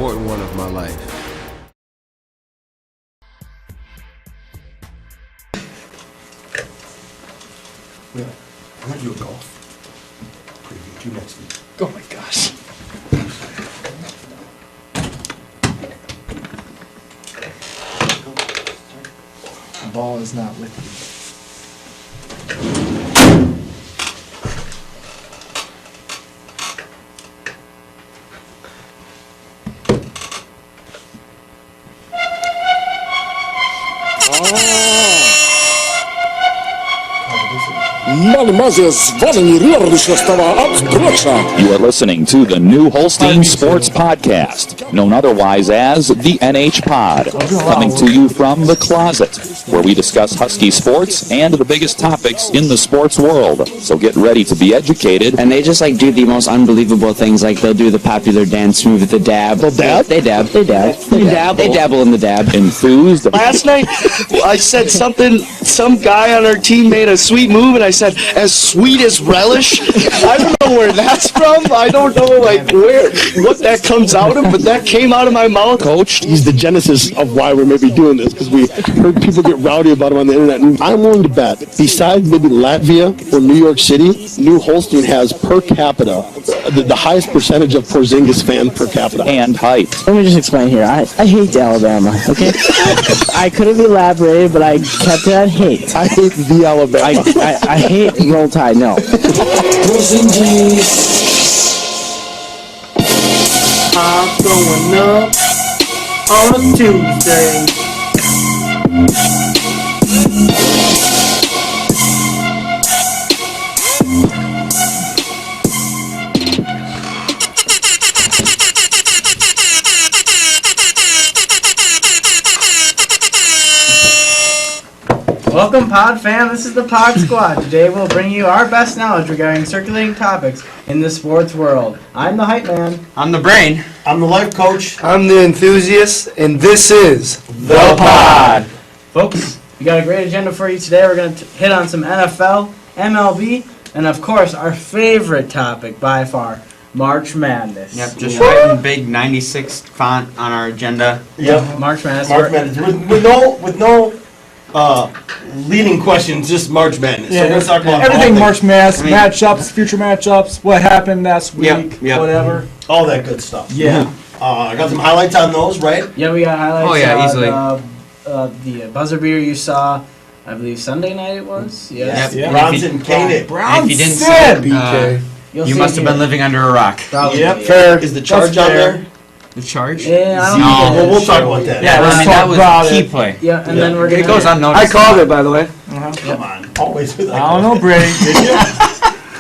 important one of my life. Yeah, I'm gonna do a golf preview 2 next week. Oh my gosh. The ball is not with You are listening to the new Holstein Sports Podcast, known otherwise as the NH Pod, coming to you from the closet, where we discuss Husky sports and the biggest topics in the sports world. So get ready to be educated. And they just do the most unbelievable things, they'll do the popular dance move, the dab. They'll dab? They dab. They dabble in the dab. Enthused. Last night, I said something, some guy on our team made a sweet move, and I said, as sweet as relish? I don't know where that's from. I don't know, what that comes out of, but that came out of my mouth. Coached. He's the genesis of why we're maybe doing this, because we heard people get rowdy about him on the internet. And I'm willing to bet, besides maybe Latvia or New York City, New Holstein has per capita the highest percentage of Porzingis fan per capita. And height. Let me just explain here. I hate Alabama, okay? I could have elaborated, but I kept it at hate. I hate the Alabama. I hate Roll Tide, no. I'm going up on a Tuesday. Welcome, Pod fam. This is the Pod Squad. Today we'll bring you our best knowledge regarding circulating topics in the sports world. I'm the hype man. I'm the brain. I'm the life coach. I'm the enthusiast, and this is The Pod. Folks, we got a great agenda for you today. We're going to hit on some NFL, MLB, and of course our favorite topic by far, March Madness. Yep, just writing big 96 font on our agenda. Yep. March Madness. March Madness. With no leading questions, just March Madness. So we're going to talk about everything. all March Madness, matchups, future matchups, what happened last week, Yep. whatever. all that good stuff. Yeah. I got some highlights on those, right? Yeah, we got highlights. Oh, yeah, easily. The buzzer beater you saw, I believe Sunday night it was. Yes. Yep. Bronson Koenig. If you didn't see it, BK. You'll you see must it have been here. living under a rock. Probably, Yep, yeah. fair. Is the charge on there? The charge? Yeah, I don't No. think it Well, is. we'll talk about that. Yeah, let's I mean, talk that was about a key it. play. Yeah, and then we're It gonna. goes unnoticed. I called it, by the way. Come on. Always with that. I don't know, Brady. Did you?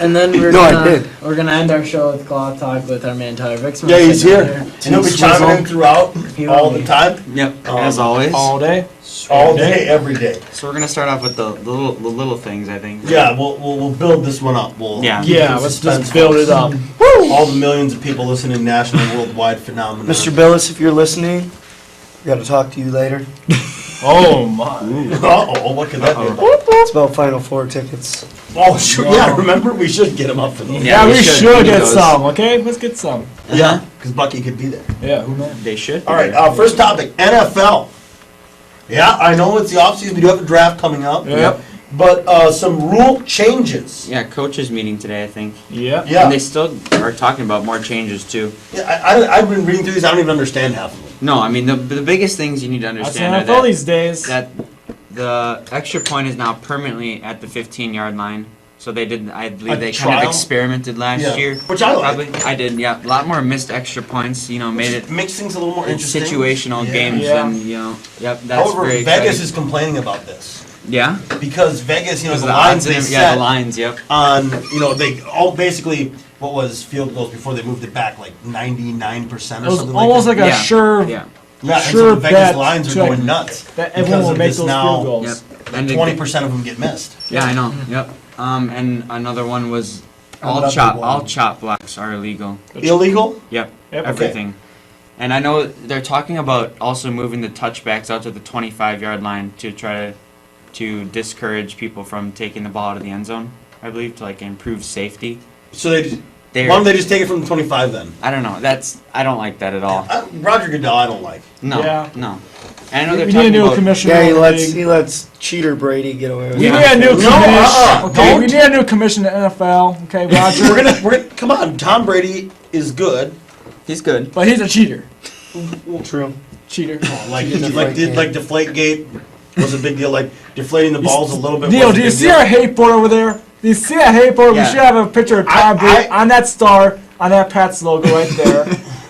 And then No, I did. we're gonna end our show with Cloth Talk with our man Tyler Vixmer. Yeah, he's sitting here. out And he'll be Swizzle. chiming in throughout He all will the be. time. Yep, as always. All day. All day, every day. So we're going to start off with the little things, I think. Yeah, we'll build this one up. We'll Yeah. keep Yeah, it let's suspenseful. just build it up. All the millions of people listening, national, worldwide phenomenon. Mr. Billis, if you're listening, we got to talk to you later. Oh, my. Uh-oh, what could that be? It's about Final Four tickets. Oh, sure. Yeah, remember? We should get him up for those. Yeah, we should need get those. some, okay? Let's get some. Yeah, because Bucky could be there. Yeah, who knows? They should. All right, first topic, NFL. Yeah, I know it's the offseason. We do have a draft coming up. Yep. But some rule changes. Yeah, coaches meeting today, I think. Yeah. Yeah. And they still are talking about more changes, too. Yeah, I've been reading through these. I don't even understand half of them. No, I mean, the biggest things you need to That's understand are NFL these days. that the extra point is now permanently at the 15-yard line. So they did, I believe A they trial? kind of experimented last Yeah. year. Which I like. Probably. I did, yeah. A lot more missed extra points, made it Makes things a little more interesting. situational Yeah. games Yeah. and, yep, that's However, very Vegas exciting. is complaining about this. Yeah? Because Vegas, Because the of the lines odds they in it, set yeah, the lines, yep. on, they all basically, what was field goals before they moved it back, like 99% or It was something almost like like a Yeah. sure Yeah. that. Yeah, sure and so the Vegas bet lines are to, going nuts. that because everyone will of make this those now, field goals. Yep. And 20% of them get missed. Yeah, I know. Yep. And another one was all Another chop blocks are illegal. Illegal? Yep. Yep. Everything. And I know they're talking about also moving the touchbacks out to the 25-yard line to try to discourage people from taking the ball out of the end zone. I believe to improve safety. So they they're. Why don't they just take it from the 25 then? I don't know. I don't like that at all. Roger Goodell, I don't like. No, Yeah. no. And I know they're We need a talking new about. commissioner. Yeah, in the league. he lets cheater Brady get away with We it. need a new commission. Okay, don't. we need a new commission in the NFL. Okay, Roger. We're gonna come on. Tom Brady is good. He's good. But he's a cheater. True. Cheater. Like Deflategate. Deflategate was a big deal. Like deflating the balls a little bit. Neil, was a do you big see deal. our hate board over there? Do you see that hate board? Yeah. We should have a picture of Tom Brady I- on that star, on that Pats logo right there.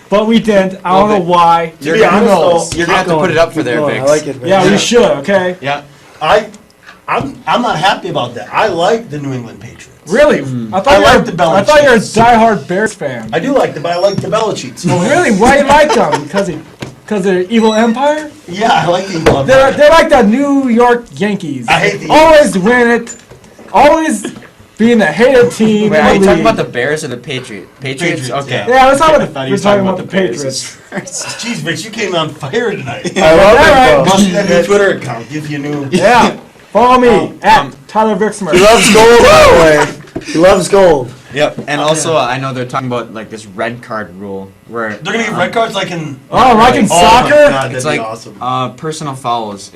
But we didn't. I don't know why. To be honest, though, You're gonna have to put it up for there, I Vix. like it, man. Yeah, we should, okay? Yeah. I'm not happy about that. I like the New England Patriots. Really? I thought you like were, the Belichick. I thought you were a diehard Bears fan. I do like them, but I like the Belichicks. Oh, really? Why do you like them? Because they're evil empire? Yeah, I like the England. They're like the New York Yankees. I hate the Always win it. Always being the hated team. Wait, in are the you talking league. about the Bears or the Patriots? Patriots? Patriots, Okay. Yeah, let's talk I about thought the. he We're was talking talking about the about Patriots. Jeez, Vince, you came on fire tonight. I love Alright. it, Must see that new Twitter account. Give you new. Yeah. Follow me at Tyler Vixmer. He loves gold, by the way. He loves gold. Yep. And also, I know they're talking about like this red card rule where They're gonna give red cards like in. Oh, like in Oh my soccer? God, that'd it's be like awesome. personal fouls.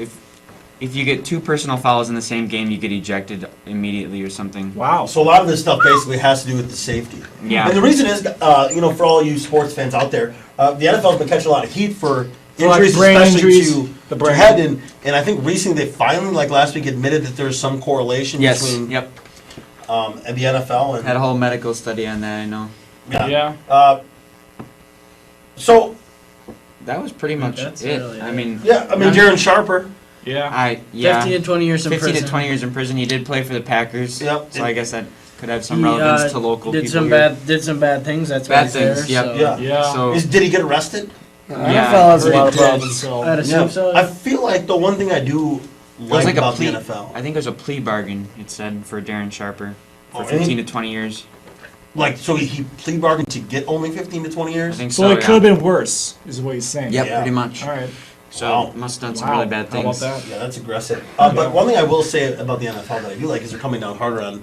If you get 2 personal fouls in the same game, you get ejected immediately or something. Wow. So a lot of this stuff basically has to do with the safety. Yeah. And the reason is, for all you sports fans out there, the NFL's been catching a lot of heat for injuries, brain especially injuries, the to brain. head. And I think recently they finally, like last week, admitted that there's some correlation Yes. between Yep. and the NFL. And Had a whole medical study on that. I know. Yeah. So That was pretty much That's it. really I it. mean, Darren Sharper. Yeah. 15 to 20 years in 15 prison. to 20 years in prison. He did play for the Packers. Yep. So I guess that could have some He, relevance to local did people some here. did some bad things. That's why Bad he's things, there. yep. So. Yeah. Yeah. So Did he get arrested? Yeah, NFL has a lot of He did, problems. so- I'd assume so. I feel like the one thing I do it was like like a about plea. the NFL, I think it was a plea bargain. It said for Darren Sharper for Oh, really? 15 to 20 years. like, so he plea bargained to get only 15 to 20 I years. think So so. it could have been worse, is what he's saying. Yep, Yeah. pretty much. All right. So Wow. must have done some Wow. really bad How about things. that? Yeah, that's aggressive. But one thing I will say about the NFL that I do like is they're coming down harder on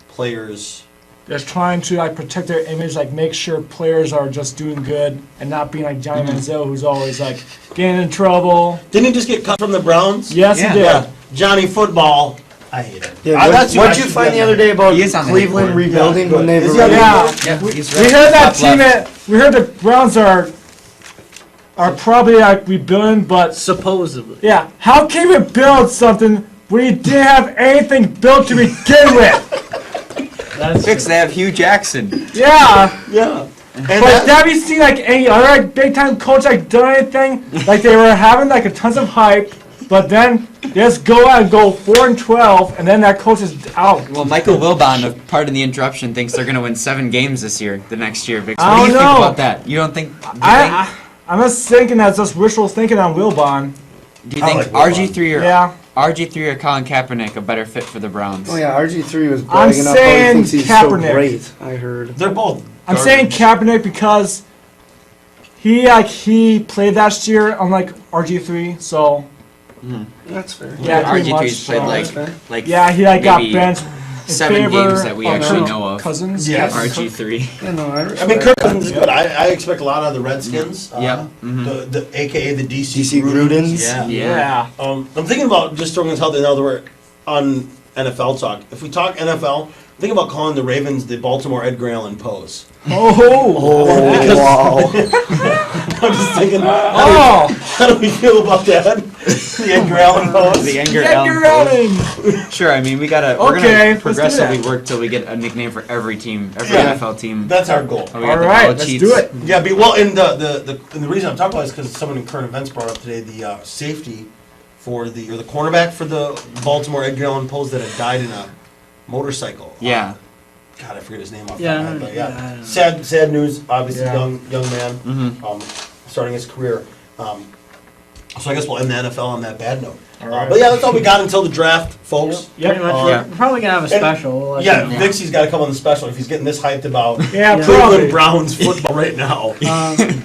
players. They're trying to like protect their image, like make sure players are just doing good and not being like Johnny Manziel, who's always like getting in trouble. Didn't he just get cut from the Browns? Yes, Yeah. he did. Yeah. Johnny Football. I hate it. Yeah, that's who I what'd you should find be the on other there. day about He is on the Cleveland board. rebuilding Yeah, when they've is he on already... the Yeah. Yeah, he's We right. heard that Top team. left. We heard the Browns are probably like rebuilding, but Supposedly. yeah, how can we build something when you didn't have anything built to begin with? That's Fix, they have Hugh Jackson. Yeah. Yeah. And But have you seen like any other like, big time coach like done anything? Like they were having like a tons of hype, but then they just go out and go 4-12, and then that coach is out. Well, Michael Wilbon, pardon the interruption, thinks they're going to win 7 games this year, the next year. Vix, I what do you don't think know. about that? You don't think? I'm just thinking that's just wishful thinking on Wilbon. Do you I think like RG3 or Yeah. RG3 or Colin Kaepernick a better fit for the Browns? Oh yeah, RG3 was I'm bragging up how he saying thinks he's Kaepernick. so great. I heard. they're both. I'm garbage. saying Kaepernick because he played last year unlike RG3, so That's fair. yeah, pretty much. RG3's played so- That's fair. like yeah, he like got maybe benched. in 7 favor games that we of actually Kirk know of. Cousins. Yes. RG3. Yeah, no, I I respect mean, Kirk that. Cousins is good. I expect a lot out of the Redskins. Yep. The AKA the DC, DC Grudens. Yeah. Yeah. Yeah. I'm thinking about just throwing this out there now that we're on NFL talk. If we talk NFL, think about calling the Ravens the Baltimore Edgar Allan Poes. Oh, wow. I'm just thinking, oh, how do we feel about that? The Edgar Allan Poes. The Edgar Edgar Allan. Allan. Sure, I mean, we're Okay, gonna let's do progressively that. work till we get a nickname for every team, every Yeah. NFL team. That's our goal. Oh, we got All the right, ballot let's sheets. do it. Yeah, well, and the reason I'm talking about it is because someone in current events brought up today the safety for the cornerback for the Baltimore Edgar Allan Poes that had died in a motorcycle. Yeah. God, I forget his name off the Yeah, top of my head, but yeah, I yeah. don't know. Sad news. Obviously, Yeah. young man, Mm-hmm. starting his career. So I guess we'll end the NFL on that bad note. All right. But yeah, that's all we got until the draft, folks. Pretty much. Yeah. We're probably gonna have a special. We'll let Yeah, you know. Vixie's got to come on the special if he's getting this hyped about Yeah, Yeah. Cleveland probably. Browns football right now.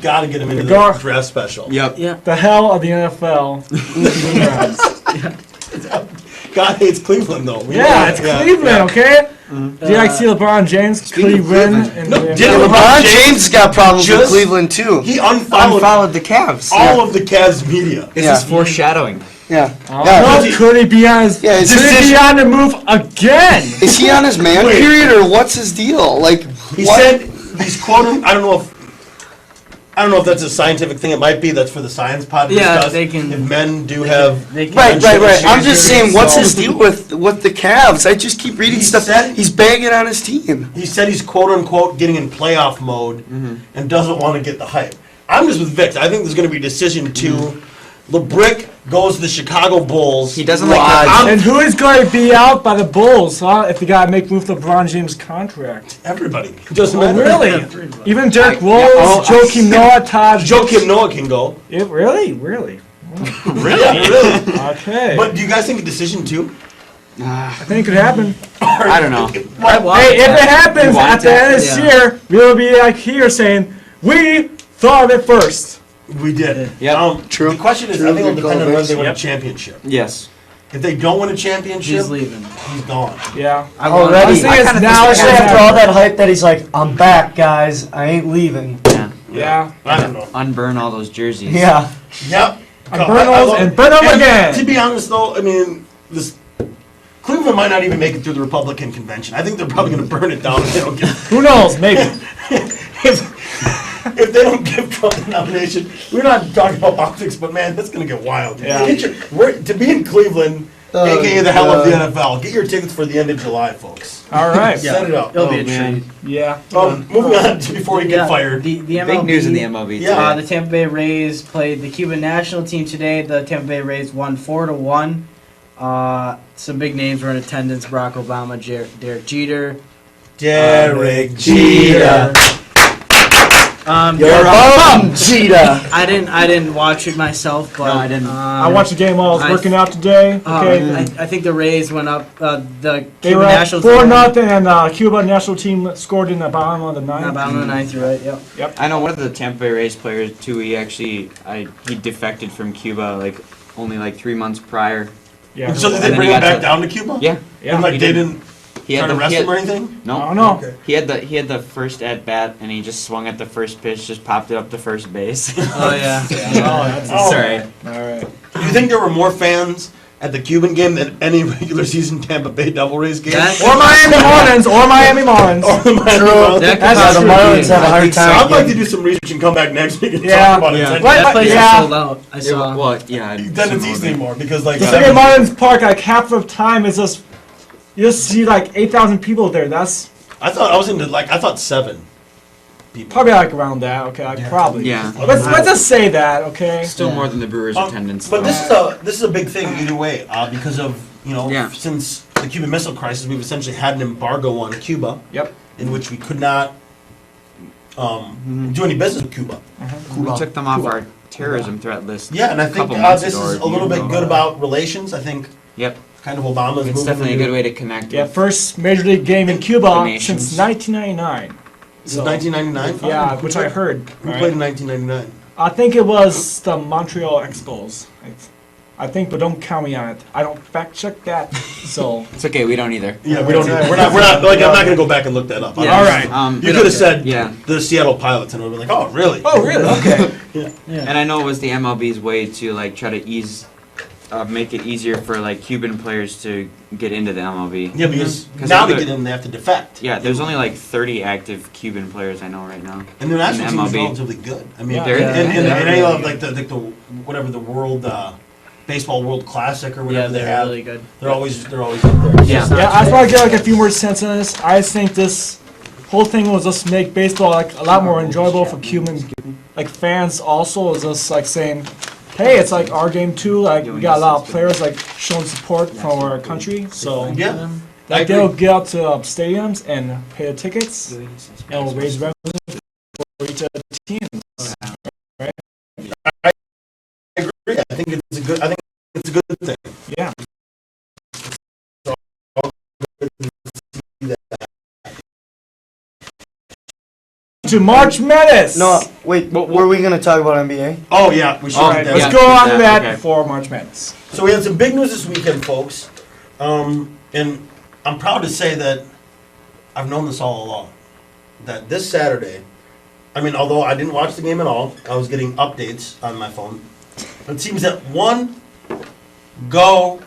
Got to get him into the Gar- draft special. Yep. Yeah. The hell of the NFL. God hates Cleveland though. We Yeah, know it's that. Cleveland, okay? Do you like see LeBron James Cleveland? And No, LeBron James got problems with Just- Cleveland too. He unfollowed Unfollowed the Cavs. all of the Cavs media. This Yeah. is foreshadowing. Yeah. No, could he be on his? Yeah, it's could he be on the move again? Is he on his man Wait. period or what's his deal? Like He what? said he's quoting. I don't know if that's a scientific thing. It might be. That's for the science pod to Yeah, discuss. they can- If men do have. They can- Right. I'm just saying, what's So- his deal with the Cavs? I just keep reading He stuff. said- He's banging on his team. He said he's quote unquote getting in playoff mode and doesn't want to get the hype. I'm just with Vic. I think there's going to be a decision to. LeBrick goes to the Chicago Bulls. He doesn't like Why? And who is going to be out by the Bulls, huh? If they got to make move LeBron James' contract. Everybody. It doesn't Oh, matter. really? Even Derek yeah, Rose, oh, Joakim Noah, Todd. Joakim Noah can go. Really? Really? Really? Okay. But do you guys think a decision too? I think it could happen. I don't know. Hey, if it happens want at the end of this yeah. year, we'll be like here saying, we thought of it first. We did. Yep. True. The question is, True, I think it'll good depend call, on whether Vince. they win a Yep. championship. Yes. If they don't win a championship, He's leaving. he's gone. Yeah. Already. I think it's now. Especially after all that hype that he's like, I'm back, guys. I ain't leaving. Yeah. Yeah. I don't know. Unburn all those jerseys. Yeah. Yep. And burn those and burn them again. To be honest, though, I mean, this Cleveland might not even make it through the Republican convention. I think they're probably going to burn it down if they don't get. Who knows? Maybe. If they don't give Trump the nomination, we're not talking about politics, but man, that's going to get wild. Yeah. To be in Cleveland, aka the hell of the NFL, get your tickets for the end of July, folks. All right. Set it up. It'll be a man. treat. Yeah. Moving on to before you get fired. The MLB, Big news in the MLB today. Yeah. The Tampa Bay Rays played the Cuban national team today. The Tampa Bay Rays won 4-1. Some big names were in attendance: Barack Obama, Derek Jeter. Derek Jeter. You're a bum, Cheetah. I didn't watch it myself, but No, I didn't. I watched the game while I was I- working out today. Okay. I think the Rays went up. The They Cuban were up national 4-0, team. and Cuba national team scored in the bottom of the ninth. About in the ninth, you're right. Yep. I know one of the Tampa Bay Rays players too. He defected from Cuba only 3 months prior. Yeah. So did And they then bring he him got back to- down to Cuba? Yeah. Yeah. And he they did. didn't He try had to the arrest he had, him or anything? I no. don't know. Okay. He had the first at bat and he just swung at the first pitch, just popped it up to first base. Oh yeah. Oh. Sorry. All right. Do you think there were more fans at the Cuban game than any regular season Tampa Bay Devil Rays game? That's- Or Miami Marlins. Or Miami Marlins. Or the Miami Marlins? That That's the true. Marlins have a I hard think so. time. I'd like to do some research and come back next week and Yeah. talk about Yeah. attendance. Right, That place yeah. is sold out. I saw. Well, yeah. Then it's easy anymore because like The thing at Marlins Park, like half the time is just you just see like 8,000 people there. That's I thought 7 people. probably like around that. Okay, like, probably. Yeah. Let's just say that. Okay. Still more than the Brewers' attendance. But though. this is a big thing either way because of Yeah. since the Cuban Missile Crisis, we've essentially had an embargo on Cuba. Yep. In which we could not do any business with Cuba. We took them off our terrorism threat list. Yeah, and I think Couple months this ago is or a little bit ago. good about relations. I think Yep. kind of Obama's It's moving definitely a to- good way to connect. Yeah, with- first major league game in The Cuba nations. since 1999. This is 1999. Yeah, which I heard. Who Right. played in 1999? I think it was the Montreal Expos. I think, but don't count me on it. I don't fact check that. So It's okay. We don't either. Yeah, we don't. We're not. Like, I'm not gonna go back and look that up. Yeah. all right. You could have said Yeah. the Seattle Pilots, and we'd be like, oh, really? Oh, really? Okay. And I know it was the MLB's way to try to make it easier for Cuban players to get into the MLB. Yeah, because 'Cause now to other- get in, they have to defect. Yeah, there's only 30 active Cuban players I know right now. And their national in team is MLB. relatively good. I mean, Yeah. They're- and yeah. any of the whatever the world baseball World Classic or Yeah, whatever they they're have, really good. they're always up there. Yeah. Yeah, I just want to get a few more cents on this. I just think this whole thing will just make baseball a lot more enjoyable for Cuban fans. Also, is just saying, hey, it's our game too. We got a lot of players showing support from our country. So Yeah, I they'll agree. get out to stadiums and pay the tickets, and we'll raise revenue for each of the teams. I agree. I think it's a good thing. Yeah. To March Madness. No, wait. Were we gonna talk about NBA? Oh yeah, we should. Oh, do that. Let's Yeah, go on to yeah, that okay. before March Madness. So we had some big news this weekend, folks, and I'm proud to say that I've known this all along. That this Saturday, I mean, although I didn't watch the game at all, I was getting updates on my phone. It seems that go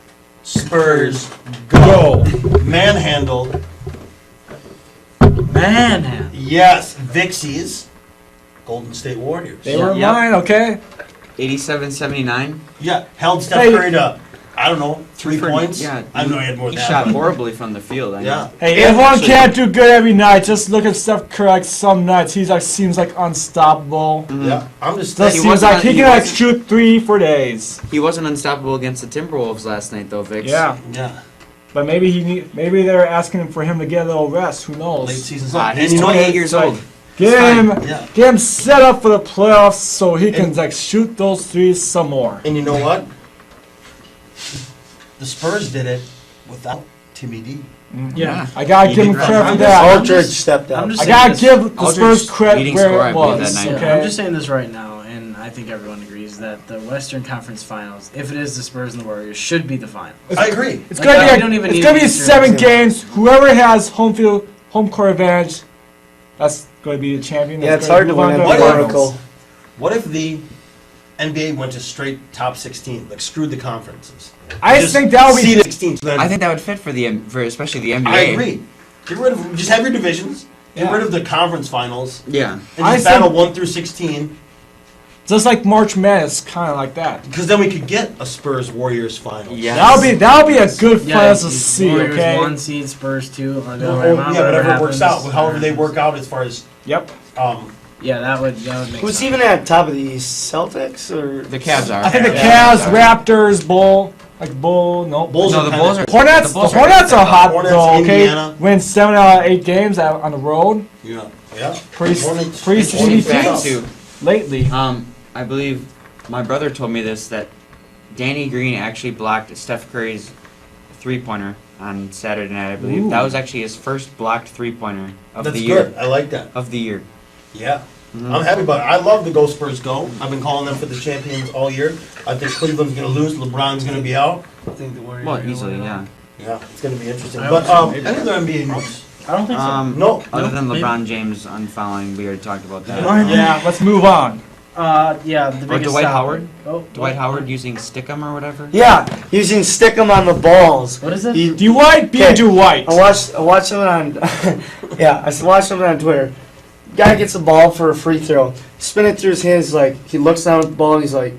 Spurs, go. Manhandled. Yes, Vixies, Golden State Warriors. They were Yep. mine, okay? 87-79. Yeah, held Steph Hey. Curry to, I don't know, 3 points. Yeah, I know he had more He than that. shot but- horribly from the field. I Yeah. know. Hey, Yeah, everyone actually- can't do good every night. Just look at Steph Curry. Like some nights, he's like seems like unstoppable. Yeah, I'm just Just saying. seems wasn't- like he he can like wasn't- shoot 3 for days. He wasn't unstoppable against the Timberwolves last night, though, Vix. Yeah, Yeah, but maybe they're asking him for him to get a little rest. Who knows? late season stuff. And He's you know what? 28 years old. Get It's him, fine. Yeah. get him set up for the playoffs so he can And- like shoot those threes some more. And you know what? The Spurs did it without Timmy D. Yeah. I gotta He give him did credit for that. that. Aldridge stepped up. I'm just I saying gotta this- give the Aldridge Spurs credit leading where scorer, I it believe, was. that night. Okay. I'm just saying this right now, and I think everyone agrees that the Western Conference Finals, if it is the Spurs and the Warriors, should be the final. I agree. It's Like, gonna we be don't even it's need gonna be Eastern 7 Conference. games. Whoever has home court advantage, that's going to be the champion. Yeah, That's it's gonna hard to move win on at What the if- Oracle. What if the NBA went to straight top 16, like screwed the conferences? I Just think that would be. seeded 16. So then I think that would fit for for especially the NBA. I agree. Get rid of just have your divisions. Get Yeah. rid of the conference finals Yeah. and I just think- battle 1 through 16. Just like March Madness, kind of like that. Because then we could get a Spurs Warriors final. Yes. That'll be a good Yeah, finals to it's see. Warriors Okay. 1 seed, Spurs 2, or the Or, other way around, whatever works happens, out. However they work out as far as Yep. Yeah, that would make Who's sense. even at top of the East? Celtics or The Cavs are. I think the Yeah. Cavs, Raptors, Bull, no. Bulls. No, are the kinda- Bulls are. Hornets. the Bulls The Hornets are hot Hornets, though. Okay. Indiana. Win 7 out of 8 games on the road. Yeah. Yeah. Pretty Hornets- pretty Interesting steady Interesting fact things too. lately. I believe my brother told me this, that Danny Green actually blocked Steph Curry's 3-pointer on Saturday night. I believe Ooh. that was actually his first blocked 3-pointer of That's the year. good. I like that. Of the year. Yeah. I'm happy about it. I love the Go Spurs Go. I've been calling them for the champions all year. I think Cleveland's going to lose. LeBron's going to be out. I think the Warriors Well, are gonna easily, win it all. yeah. Yeah, it's going to be interesting. I But hope so. any other NBA news? I don't think so. No. Other than maybe. LeBron James unfouling, we already talked about that. Yeah, let's move on. Yeah, the Or biggest Dwight topic- Howard? Oh, Dwight Howard using Stickum or whatever. yeah, using Stickum on the balls. What is it? He- Dwight being Okay. Dwight. I watched something on yeah, I watched something on Twitter. Guy gets the ball for a free throw. Spin it through his hands like he looks down at the ball and he's like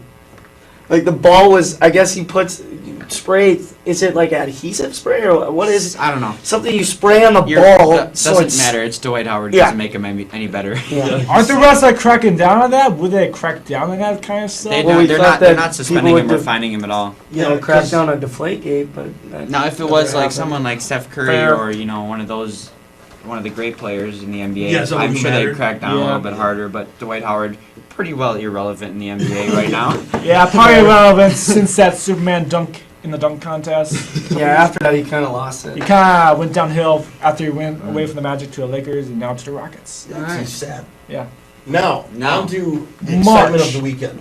the ball was I guess he puts spray is it like adhesive spray or what is it? I don't know. Something you spray on the You're- ball that so doesn't it's matter. It's Dwight Howard. Yeah. Doesn't make him any better. Yeah. Aren't the refs like cracking down on that? Would they crack down on that kind of stuff? Well, we They're thought not that suspending people him or would fining him at all. crack 'cause- down on Deflategate, but that Now, if it never was like happened. someone like Steph Curry Fair. or one of the great players in the NBA, Yeah, someone I'm who sure mattered. they'd crack down a Yeah. little bit harder. But Dwight Howard, pretty well irrelevant in the NBA right now. Yeah, probably relevant since that Superman dunk in the dunk contest. Yeah, after that he kind of lost He it. kind of went downhill after he went away from the Magic to the Lakers and now to the Rockets. That's Alright. sad. Yeah. Now, Now. on to the March. excitement of the weekend.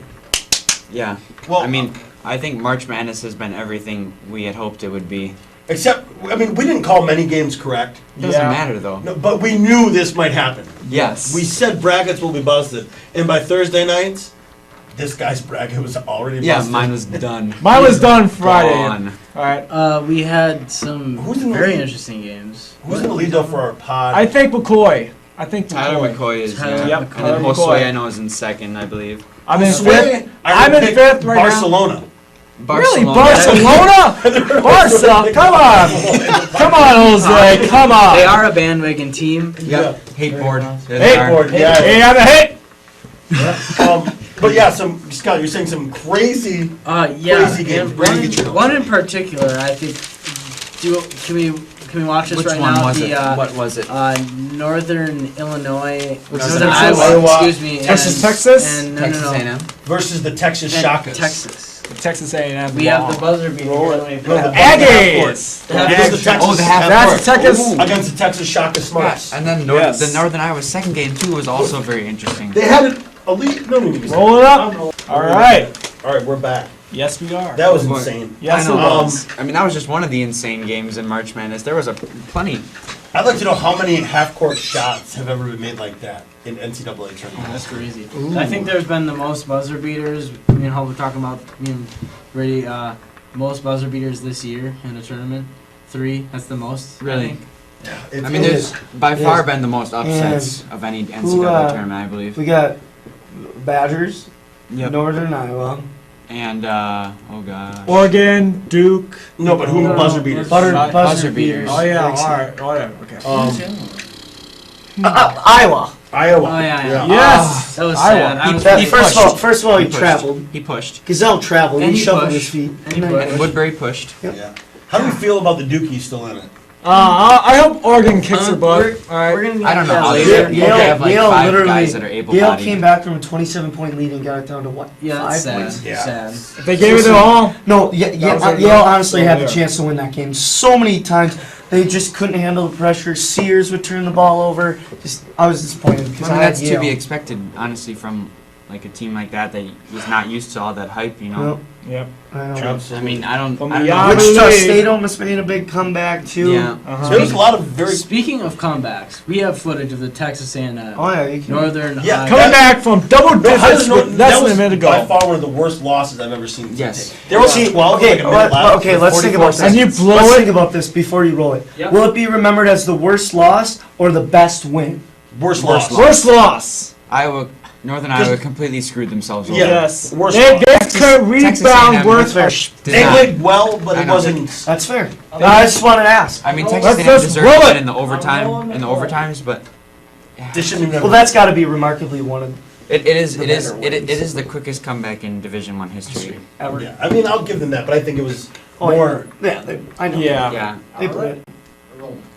Yeah, Well, I mean, I think March Madness has been everything we had hoped it would be. except, I mean, we didn't call many games correct. Doesn't Yeah. matter though. No, but we knew this might happen. Yes. We said brackets will be busted. And by Thursday nights, this guy's bracket was already Yeah, busted. mine was done. Mine was done Friday. Gone. All right. We had some Who's in the very lead? interesting games. Who's going to lead, though, for our pod? I think McCoy. Tyler McCoy is. Tyler Yeah. McCoy. And then Tyler Josue McCoy. I know is in second, I believe. I'm in Sway, fifth. I I'm would in pick fifth right now. Barcelona. Really, Barcelona? Barca? Come on. Come on, Jose. Come on. They are a bandwagon team. Yep. Hate board. There Hey, they are. Board, yeah. Hey, I'm a hit. But yeah, Scott, you're saying some crazy. Yeah. Crazy games. and Brady, get your notes. one in particular, I think. Can we watch this Which right one now? was it? The What was it? Northern Illinois, Northern Northern Texas. Iowa, excuse me, Texas, and, Texas? and Texas no, A&M. Versus the Texas and Shockers. Texas. Texas A&M. We have the buzzer beater. Roll here, it. let me put No, that the back. Aggies. Against the Texas, Oh, the half That's court. Texas. against the Texas Shockers Yeah, Smarts. and then Yes. the Northern Iowa second game too was also very interesting. They had an elite. No, Roll it up. All right. All right, we're back. Yes, we are. That was insane. Yes, I it know. was. I mean, that was just one of the insane games in March Madness. There was a plenty. I'd like to know how many half-court shots have ever been made like that in NCAA Oh, tournaments. that's crazy. I think there's been the most buzzer beaters. Me and Hope were talking about really most buzzer beaters this year in a tournament. 3. That's the most. Really? I think. It's- I mean, it there's is. by It far is. been the most upsets of any NCAA Who, tournament, I believe. We got Badgers, Yep. Northern Iowa, And oh god. Oregon, Duke. No, but who No, buzzer beaters? Buzzer beaters. Oh yeah, Thanks. all right. Oh yeah. Okay. Iowa. Iowa. Oh, yeah. Yes. That was Iowa. sad. I was That, really- first of all, he pushed. traveled. He pushed. Gazelle traveled. And He he shuffled pushed. his feet. And he then- pushed. And Woodbury pushed. Yeah. How do we feel about the Dukies still in it? I hope Oregon kicks their butt. We're All right. gonna get I don't know that how they later. did. They have like Yale 5 literally- guys that are Yale able-bodied. came back from a 27-point lead and got it down to what? Yeah, that's 5 sad. points? Yeah. Sad. If they gave it their all. No, was their Yale honestly goal had the there. chance to win that game so many times. They just couldn't handle the pressure. Sears would turn the ball over. I was disappointed because I mean, I had that's to Yale. be expected, honestly, from like a team like that was not used to all that hype, you know. Yep. I know. I mean, I don't From know. the Yahoo Wichita League. State almost made a big comeback too. Yeah. There was a lot of very. Speaking of comebacks, we have footage of the Texas A&M Oh yeah, you can. Northern. Yeah, Coming back from double No, how digits does no, with that less was than a minute by ago. far one of the worst losses I've ever seen. Yes. There was See, 12. okay, like a minute left, okay, let's think 44 about this. And seconds. you blow Let's it. think about this before you roll it. Yep. Will it be remembered as the worst loss or the best win? Worst loss. Worst loss. Northern Iowa completely screwed themselves over. Yeah. Yes. Worst They loss. could Texas rebound A&M worth fair. a Did They not. played well, but I it know. wasn't. That's fair. I just wanted to ask. I mean, Oh, Texas let's A&M just deserved roll to it. win in the overtime, in the overtimes, but They shouldn't even. Well, that's got to be remarkably one of it is The it is better it, wins. it is the quickest comeback in Division I history. ever. Yeah, I mean, I'll give them that, but I think it was Oh, more. Yeah, I know. Yeah. Yeah, They played.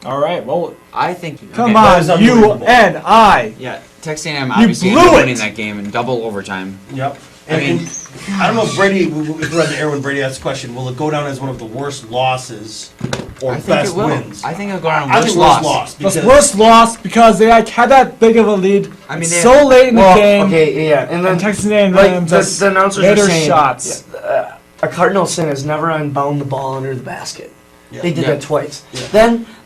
All right. Well, I think. come okay, That was on, you unbelievable. and I. Yeah, Texas A&M obviously blew ended up it. winning that game in double overtime. Yep. I And, mean- and I don't know if Brady, if we're on the air when Brady asked the question, will it go down as one of the worst losses or I think best it will. wins? I think it'll go down I worst think loss. worst loss. That's Because worst loss because they like had that big of a lead. I mean, they- so late in the Well, game. okay, yeah, and then And Texas A&M like just the announcers made are their saying, shots. a cardinal sin is never unbound the ball under the basket. Yeah. They did Yeah. that twice. Yeah.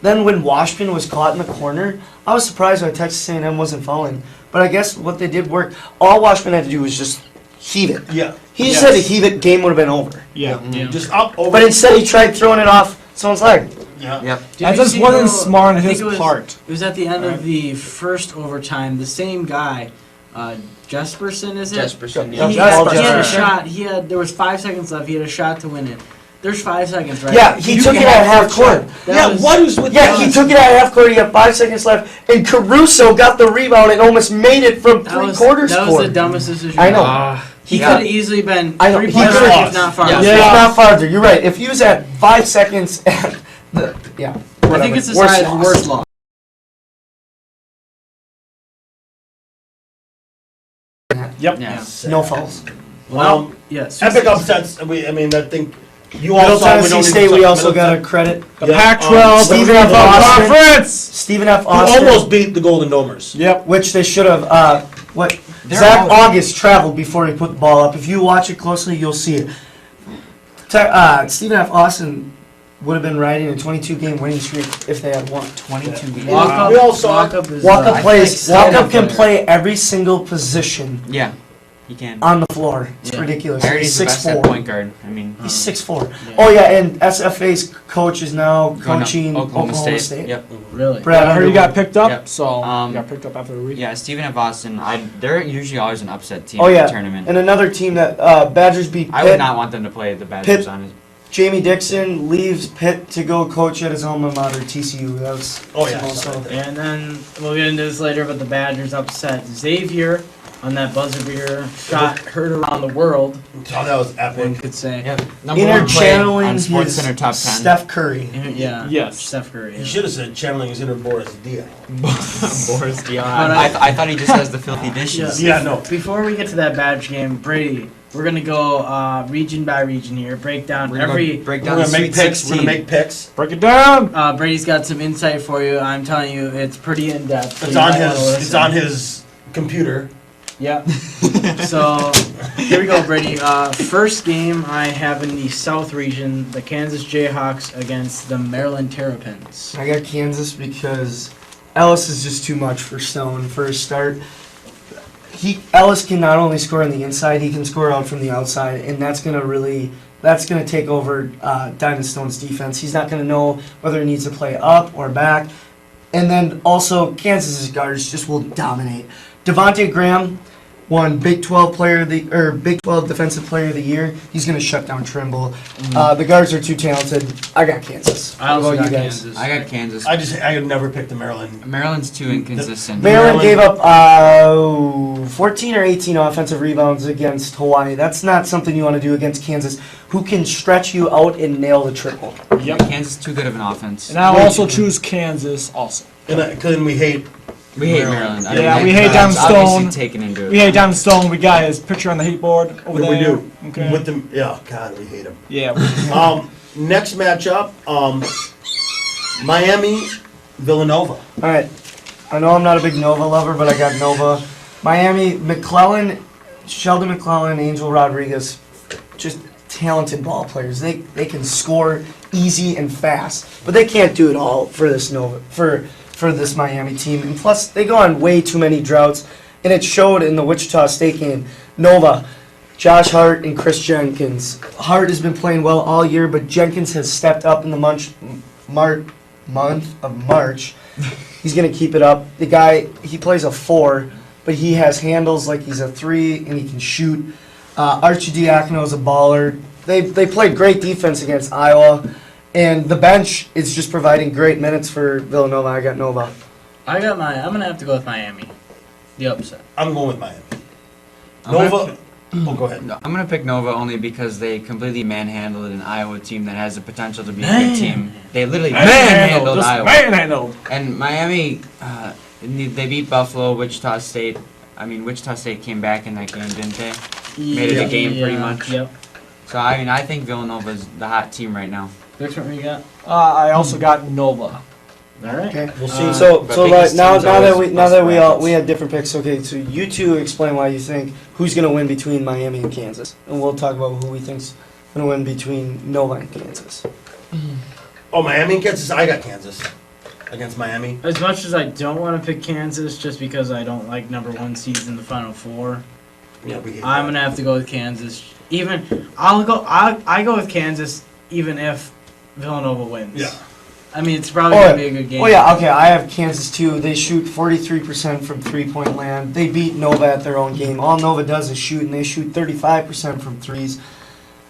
Then when Washpin was caught in the corner, I was surprised why Texas A&M wasn't fouling. But I guess what they did work. All Washpin had to do was just heave it. Yeah. He just had to heave it. Game would have been over. Yeah. Just up over. But instead, he tried throwing it off someone's leg. Yeah. Yep. Did That you just see wasn't the- smart on I think his it was- part. It was at the end Right. of the first overtime. The same guy, Jesperson, is it? Jesperson, Yeah, He Paul had a Jesperson. shot. There was 5 seconds left. He had a shot to win it. There's 5 seconds, right? Yeah, he You took can it at have half court. That Yeah, was- what was with Yeah, that? he took it at half court. He had 5 seconds left, and Caruso got the rebound and almost made it from That three was, quarters that was court. the dumbest decision. I know. He Yeah. could have easily been I know, 3 he points could've away, lost. if not far. Yeah. It's not farther. You're right. If he was at 5 seconds, yeah. I think it's decided worst loss. Yep. Yeah. No fouls. Well, yes. Epic upsets. I mean, I think you all Middle saw. Tennessee State, we also got to credit. The Yeah. Pac-12 Stephen F. Austin. Conference. Stephen F. Who Austin, almost beat the Golden Domers. Yep. which they should have. They're Zach all- August traveled before he put the ball up. If you watch it closely, you'll see it. Stephen F. Austin would have been riding a 22-game winning streak if they had won. 22 games. Walk up, We all saw walk up is, Walkup I plays. think Walkup seven can player. play every single position Yeah, he can. on the floor. It's Yeah. ridiculous. Harry's He's the best at 6'4". point guard. I mean, He's 6'4". Oh yeah, and SFA's coach is now going to coaching Oklahoma State. Yep. Really? Brad I heard he got Underwood. picked up, Yep. so Um, he got picked up after a week. Yeah, Stephen F. Austin. They're usually always an upset team Oh in yeah, the tournament. and another team that Badgers beat I would Pitt. not want them to play the Badgers Pitt- on it. Jamie Dixon leaves Pitt to go coach at his alma mater, TCU. That was Oh, yeah, I also. saw that. And then we'll get into this later, but the Badgers upset Xavier on that buzzer beater shot heard around the world. Oh, that was One epic. could say. Yep. Number one play Inter-channeling on his Sports Center top 10. Steph Curry. Yeah. Yes. Steph Curry. He Yeah. should have said channeling his inner Boris Dia. Boris Dion. But I thought he just has the filthy dishes. Yeah, no. Before we get to that Badge game, Brady, we're gonna go region by region here, break down We're gonna every. break We're down the gonna make Sweet picks. We're 16. gonna make picks. Break it down. Brady's got some insight for you. I'm telling you, it's pretty in depth. It's on his. It's on his computer. Yeah. So here we go, Brady. First game I have in the South region, the Kansas Jayhawks against the Maryland Terrapins. I got Kansas because Ellis is just too much for Stone for a start. Ellis can not only score on the inside, he can score out from the outside, and that's gonna take over Diamond Stone's defense. He's not gonna know whether he needs to play up or back. And then also Kansas's guards just will dominate. Devontae Graham won Big 12 Big 12 Defensive Player of the Year. He's going to shut down Trimble. The guards are too talented. I got Kansas. I also How about got you guys? Kansas. I got Kansas. I could never pick the Maryland. Maryland's too inconsistent. Maryland gave up 14 or 18 offensive rebounds against Hawaii. That's not something you want to do against Kansas, who can stretch you out and nail the triple. Yep. Kansas is too good of an offense. And I'll also choose Kansas also. Because we hate Maryland. I mean, Yeah, that- we hate that's Diamond obviously Stone. taken into it. We hate Diamond Stone. We got his picture on the heat board over there. We do. Okay. with them. Yeah, God, we hate them. Yeah. Next matchup, Miami, Villanova. All right. I know I'm not a big Nova lover, but I got Nova. Miami, Sheldon McClellan, Angel Rodriguez, just talented ball players. They can score easy and fast, but they can't do it all for this this Miami team. And plus, they go on way too many droughts, and it showed in the Wichita State game. Nova, Josh Hart and Chris Jenkins. Hart has been playing well all year, but Jenkins has stepped up in the month of March. He's going to keep it up. The guy, he plays a 4, but he has handles like he's a 3, and he can shoot. Archidiakono is a baller. They played great defense against Iowa, and the bench is just providing great minutes for Villanova. I got Nova. I'm gonna have to go with Miami. The upset. I'm going with Miami. I'm gonna Nova. Oh, go ahead. No, I'm gonna pick Nova only because they completely manhandled an Iowa team that has the potential to be a good team. They literally manhandled Just Iowa. manhandled. And Miami, they beat Buffalo, Wichita State. I mean, Wichita State came back in that game, didn't they? Made it a game pretty much. Yep. So I mean, I think Villanova's the hot team right now. Which one we got? I also got Nova. All right. Okay. We'll see. So but like, biggest now teams that always we bust brackets. we had different picks. Okay, so you two explain why you think who's going to win between Miami and Kansas, and we'll talk about who we think's going to win between Nova and Kansas. Oh, Miami and Kansas. I got Kansas against Miami. As much as I don't want to pick Kansas, just because I don't like #1 seeds in the Final Four, Yeah, we hate I'm that. gonna have to go with Kansas. I go with Kansas even if Villanova wins. Yeah. I mean, it's probably gonna be a good game. Oh yeah, okay. I have Kansas too. They shoot 43% from 3-point land. They beat Nova at their own game. All Nova does is shoot, and they shoot 35% from threes.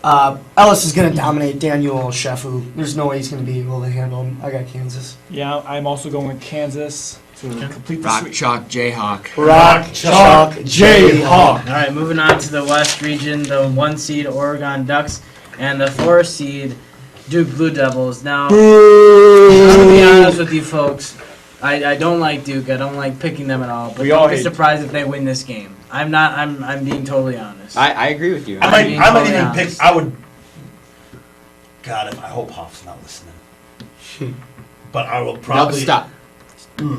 Ellis is gonna dominate Daniel Shefu. There's no way he's gonna be able to handle him. I got Kansas. Yeah, I'm also going with Kansas to complete the Rock sweep. Chalk Jayhawk. Rock, chalk, Jayhawk. All right, moving on to the West region, the 1 seed Oregon Ducks and the 4 seed Duke Blue Devils. Now, I'm gonna be honest with you folks. I don't like Duke. I don't like picking them at all. But We all don't be hate surprised if they win this game. I'm not. I'm being totally honest. I agree with you. I might totally even honest. pick. I would. God, I hope Hoff's not listening. But I will No, probably stop.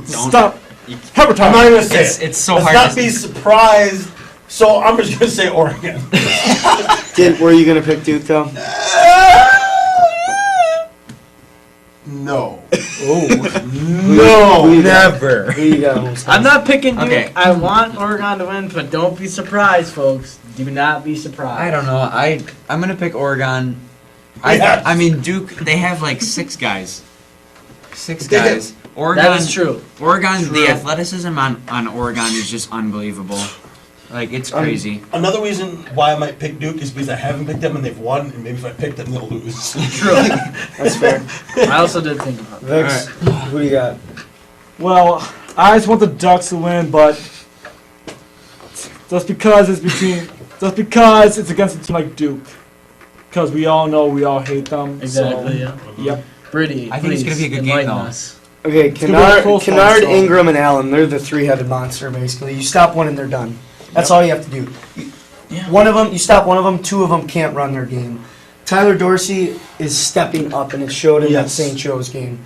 Stop. You- Hammer I'm time. not even gonna say It's, it. it's so Let's hard. not to be surprised. So I'm just gonna say Oregon. Were you gonna pick Duke though? No. No, never. Who you got? Holstein? I'm not picking Duke. Okay. I want Oregon to win, but don't be surprised, folks. Do not be surprised. I don't know. I'm gonna pick Oregon. Yes. I mean Duke. They have like 6 guys. 6 They do. guys. Oregon. That is true. Oregon. True. The athleticism on Oregon is just unbelievable. Like it's crazy. Another reason why I might pick Duke is because I haven't picked them and they've won, and maybe if I pick them, they'll lose. True. That's fair. I also did think about that. Vix, who do you got? Well, I just want the Ducks to win, but just because it's against a team like Duke, because we all know we all hate them. Exactly. So, Yeah. Yep. Brady, I think it's gonna be a good game, enlighten though. us. Okay, gonna be a Kennard, close one, Kennard so- Ingram, and Allen. They're the three-headed monster, basically. You stop one and they're done. That's all you have to do. Yeah. One of them, you stop one of them, 2 of them can't run their game. Tyler Dorsey is stepping up, and it showed in that Yes. St. Joe's game.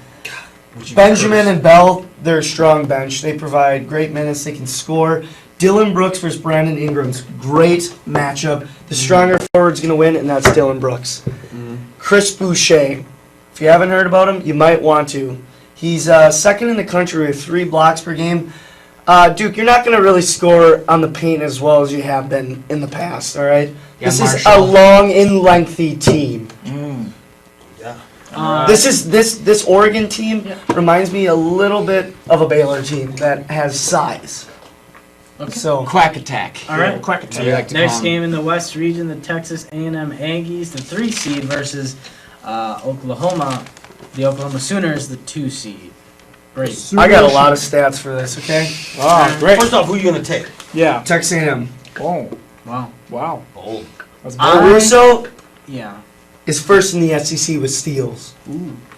Would you Benjamin curse? and Bell, they're a strong bench. They provide great minutes. They can score. Dylan Brooks versus Brandon Ingram's great matchup. The stronger forward's going to win, and that's Dylan Brooks. Chris Boucher. If you haven't heard about him, you might want to. He's second in the country with 3 blocks per game. Duke, you're not going to really score on the paint as well as you have been in the past, all right? Yeah, This is a Marshall. long and lengthy team. Yeah. This Oregon team reminds me a little bit of a Baylor team that has size. Okay. So Quack attack. All right. Quack So you like to Next call 'em. game in the West region, the Texas A&M Aggies, the 3 seed versus Oklahoma, the Oklahoma Sooners, the 2 seed. Great. I got a lot of stats for this. Okay, Oh, great. First off, who are you gonna take? Yeah. Texas A&M. Oh, Wow. wow. Bold. That's Caruso Yeah. is first in the SEC with steals.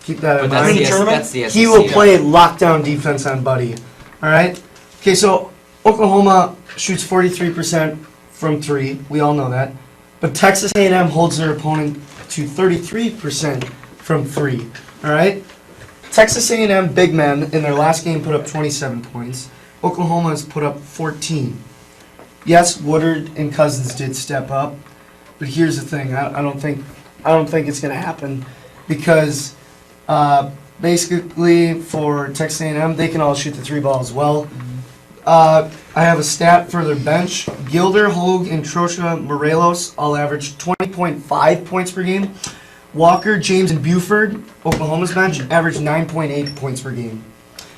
Keep that in But that's mind. the, tournament? that's the SEC. He will though. play lockdown defense on Buddy. All right. Okay, so Oklahoma shoots 43% from 3. We all know that. But Texas A&M holds their opponent to 33% from 3. All right. Texas A&M big men in their last game put up 27 points. Oklahoma has put up 14. Yes, Woodard and Cousins did step up, but here's the thing: I don't think it's going to happen because basically for Texas A&M they can all shoot the 3 ball as well. I have a stat for their bench: Gilder, Hogue, and Trosha Morelos all average 20.5 points per game. Walker, James, and Buford, Oklahoma's bench, average 9.8 points per game.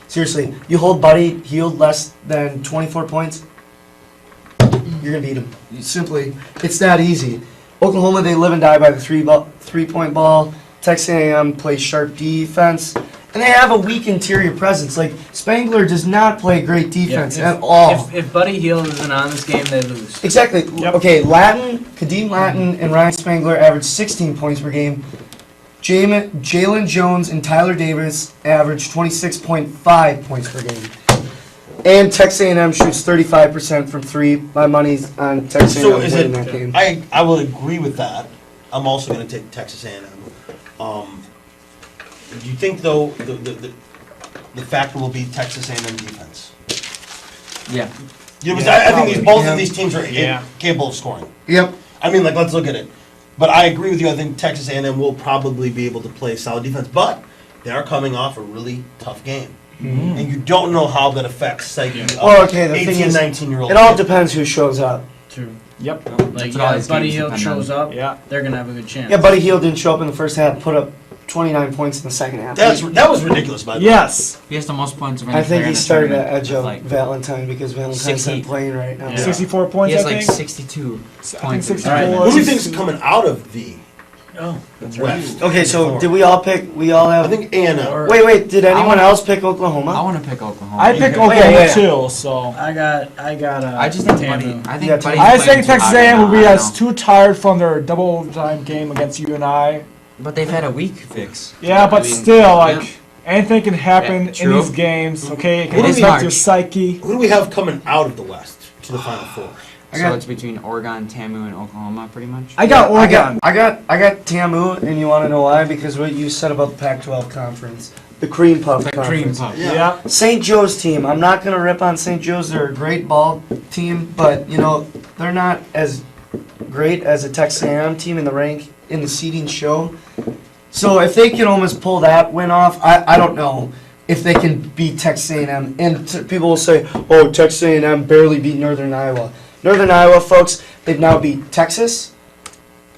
Seriously, you hold Buddy Hield less than 24 points, you're going to beat him. Simply, it's that easy. Oklahoma, they live and die by the 3-point ball. Texas A&M plays sharp defense. And they have a weak interior presence. Like, Spangler does not play great defense Yeah, at all. If Buddy Hield isn't on this game, they lose. Exactly. Okay, Kadeem Latin and Ryan Spangler average 16 points per game. Jalen Jones and Tyler Davis average 26.5 points per game. And Texas A&M shoots 35% from 3. My money's on Texas A&M So is winning it? that game. I will agree with that. I'm also gonna take Texas A&M. Do you think though the factor will be Texas A&M defense? Yeah. You know, because I think both Yeah. of these teams are Yeah. capable of scoring. Yep. I mean, like, let's look at it. But I agree with you. I think Texas A&M will probably be able to play solid defense, but they are coming off a really tough game. And you don't know how that affects psyche of Well, okay, the 18, thing is, 19-year-old. it all depends who shows up. True. Yep. Like, That's what all yeah, these if Buddy games Hield depend on. shows up, Yeah. they're going to have a good chance. Yeah, Buddy Hield didn't show up in the first half, put up 29 points in the second half. That was ridiculous, by the way. Yes. He has the most points of any I think player he in the started to tournament edge with, up like, Valentine because Valentine's 60. not playing right now. Yeah. 64 he points, has I like think. 62 I think points. 64. All right. Who do you think's coming out of the Oh. West? Okay, so did we all pick? We all I have. think A&M. Wait. Did anyone wanna- else pick I Oklahoma? want to pick Oklahoma. I picked Oh, yeah, Oklahoma yeah. too, so. I got I just think Buddy. Tamu. I think Yeah, Buddy's I playing think too Texas hot right A&M will now, be I as don't know. too tired from their double overtime game against UNI. But they've had a week fix. Yeah, but I mean, still, like, yeah. anything can happen Yeah, in true. these games, okay? It can What do we affect your March? psyche. Who do we have coming out of the West to the Final Four? So it's between Oregon, Tamu, and Oklahoma, pretty much. I got Oregon. I got Tamu, and you want to know why? Because what you said about the Pac-12 conference, the Cream Puff The cream conference. puff. Yeah. St. Joe's team. I'm not gonna rip on St. Joe's. They're a great ball team, but you know they're not as great as a Texas A&M team in the rank in the seeding show. So if they can almost pull that win off, I don't know if they can beat Texas A&M. And people will say, "Oh, Texas A&M barely beat Northern Iowa." Northern Iowa, folks, they've now beat Texas,